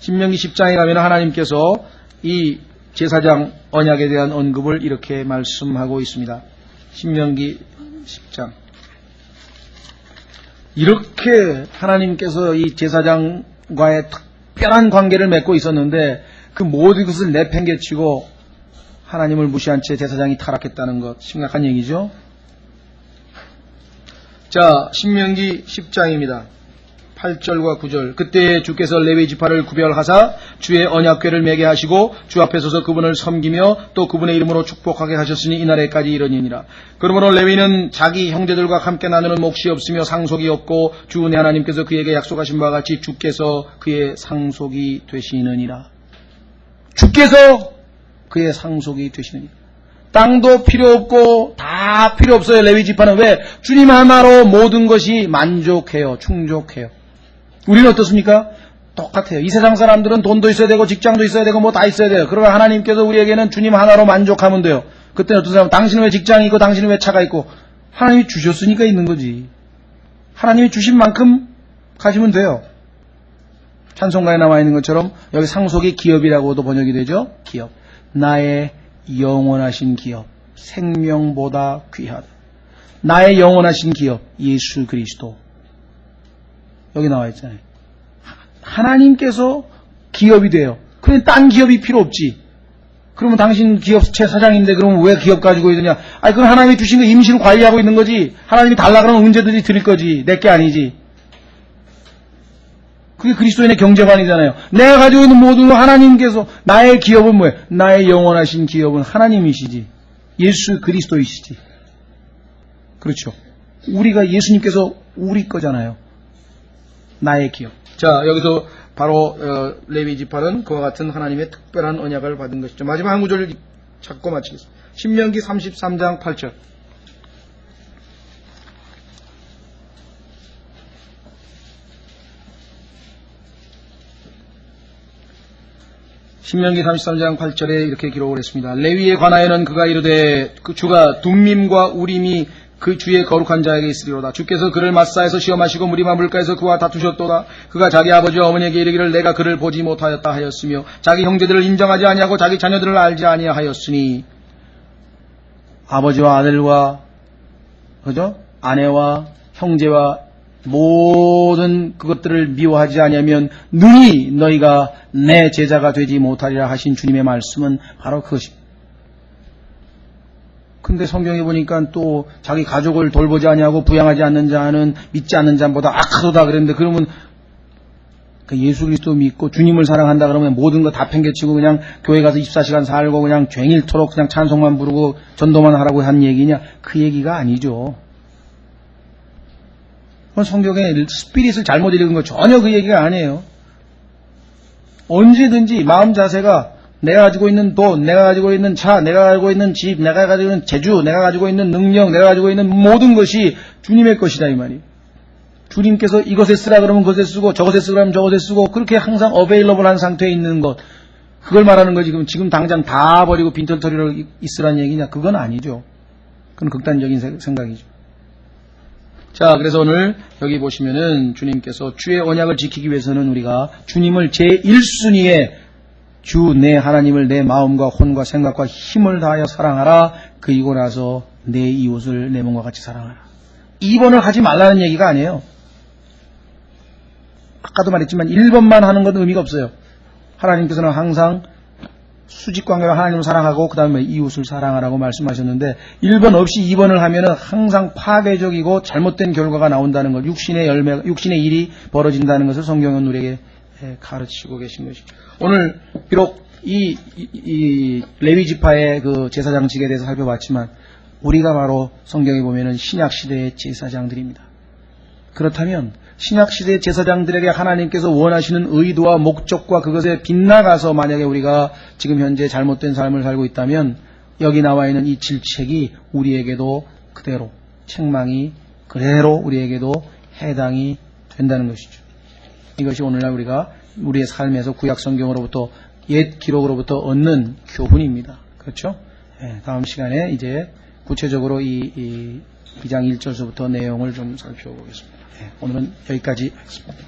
신명기 10장에 가면 하나님께서 이 제사장 언약에 대한 언급을 이렇게 말씀하고 있습니다. 신명기 10장. 이렇게 하나님께서 이 제사장과의 특별한 관계를 맺고 있었는데 그 모든 것을 내팽개치고 하나님을 무시한 채 제사장이 타락했다는 것, 심각한 얘기죠. 자, 신명기 10장입니다. 8절과 9절. 그때 주께서 레위 지파를 구별하사 주의 언약궤를 매게 하시고 주 앞에 서서 그분을 섬기며 또 그분의 이름으로 축복하게 하셨으니 이날에까지 이르니라. 그러므로 레위는 자기 형제들과 함께 나누는 몫이 없으며 상속이 없고 주 내 하나님께서 그에게 약속하신 바와 같이 주께서 그의 상속이 되시느니라. 주께서 그의 상속이 되시느니라. 땅도 필요 없고 다 필요 없어요. 레위 지파는. 왜? 주님 하나로 모든 것이 만족해요. 충족해요. 우리는 어떻습니까? 똑같아요. 이 세상 사람들은 돈도 있어야 되고 직장도 있어야 되고 뭐 다 있어야 돼요. 그러나 하나님께서 우리에게는 주님 하나로 만족하면 돼요. 그때는 어떤 사람은 당신은 왜 직장이 있고 당신은 왜 차가 있고, 하나님이 주셨으니까 있는 거지. 하나님이 주신 만큼 가지면 돼요. 찬송가에 나와 있는 것처럼 여기 상속이 기업이라고도 번역이 되죠. 기업. 나의 영원하신 기업. 생명보다 귀하다. 나의 영원하신 기업. 예수 그리스도. 여기 나와 있잖아요. 하나님께서 기업이 돼요. 그냥 딴 기업이 필요 없지. 그러면 당신 기업체 사장인데 그러면 왜 기업 가지고 있느냐? 아니, 그건 하나님이 주신 거 임시로 관리하고 있는 거지. 하나님이 달라 그러면 언제든지 드릴 거지. 내게 아니지. 그게 그리스도인의 경제관이잖아요. 내가 가지고 있는 모든 거 하나님께서, 나의 기업은 뭐예요? 나의 영원하신 기업은 하나님이시지. 예수 그리스도이시지. 그렇죠. 우리가 예수님께서 우리 거잖아요. 나의 기업. 자, 여기서 바로 레위 지파는 그와 같은 하나님의 특별한 언약을 받은 것이죠. 마지막 한 구절을 찾고 마치겠습니다. 신명기 33장 8절. 신명기 33장 8절에 이렇게 기록을 했습니다. 레위에 관하여는 그가 이르되 그 주가 둠밈과 우림이 그 주의 거룩한 자에게 있으리로다. 주께서 그를 마사에서 시험하시고 무리마 물가에서 그와 다투셨도다. 그가 자기 아버지와 어머니에게 이르기를 내가 그를 보지 못하였다 하였으며 자기 형제들을 인정하지 아니하고 자기 자녀들을 알지 아니하였으니. 아버지와 아들과 그죠? 아내와 형제와 모든 그것들을 미워하지 아니하면 능히 너희가 내 제자가 되지 못하리라 하신 주님의 말씀은 바로 그것입니다. 근데 성경에 보니까 또 자기 가족을 돌보지 아니하고 부양하지 않는 자는 믿지 않는 자보다 악하도다 그랬는데, 그러면 그 예수 그리스도 믿고 주님을 사랑한다 그러면 모든 거 다 팽개치고 그냥 교회 가서 24시간 살고 그냥 종일토록 그냥 찬송만 부르고 전도만 하라고 한 얘기냐? 그 얘기가 아니죠. 그건 성경의 스피릿을 잘못 읽은 거 전혀 그 얘기가 아니에요. 언제든지 마음 자세가 내가 가지고 있는 돈, 내가 가지고 있는 차, 내가 가지고 있는 집, 내가 가지고 있는 재주, 내가 가지고 있는 능력, 내가 가지고 있는 모든 것이 주님의 것이다 이 말이에요. 주님께서 이것에 쓰라 그러면 그것에 쓰고 저것에 쓰라 그러면 저것에 쓰고 그렇게 항상 어베일러블한 상태에 있는 것, 그걸 말하는 거지. 지금 당장 다 버리고 빈털터리로 있으라는 얘기냐? 그건 아니죠. 그건 극단적인 생각이죠. 자, 그래서 오늘 여기 보시면은 주님께서 주의 언약을 지키기 위해서는 우리가 주님을 제1순위에 주 내 하나님을 내 마음과 혼과 생각과 힘을 다하여 사랑하라. 그리고 나서 내 이웃을 내 몸과 같이 사랑하라. 2번을 하지 말라는 얘기가 아니에요. 아까도 말했지만 1번만 하는 건 의미가 없어요. 하나님께서는 항상 수직관계로 하나님을 사랑하고 그 다음에 이웃을 사랑하라고 말씀하셨는데 1번 없이 2번을 하면은 항상 파괴적이고 잘못된 결과가 나온다는 것, 육신의 일이 벌어진다는 것을 성경은 우리에게 가르치고 계신 것이죠. 오늘 비록 이 레위 지파의 그 제사장직에 대해서 살펴봤지만 우리가 바로 성경에 보면은 신약 시대의 제사장들입니다. 그렇다면 신약 시대의 제사장들에게 하나님께서 원하시는 의도와 목적과 그것에 빗나가서 만약에 우리가 지금 현재 잘못된 삶을 살고 있다면 여기 나와 있는 이 질책이 우리에게도 그대로 책망이 그대로 우리에게도 해당이 된다는 것이죠. 이것이 오늘날 우리가 우리의 삶에서 구약 성경으로부터 옛 기록으로부터 얻는 교훈입니다. 그렇죠? 다음 시간에 이제 구체적으로 이 2장 1절서부터 내용을 좀 살펴보겠습니다. 오늘은 여기까지 하겠습니다.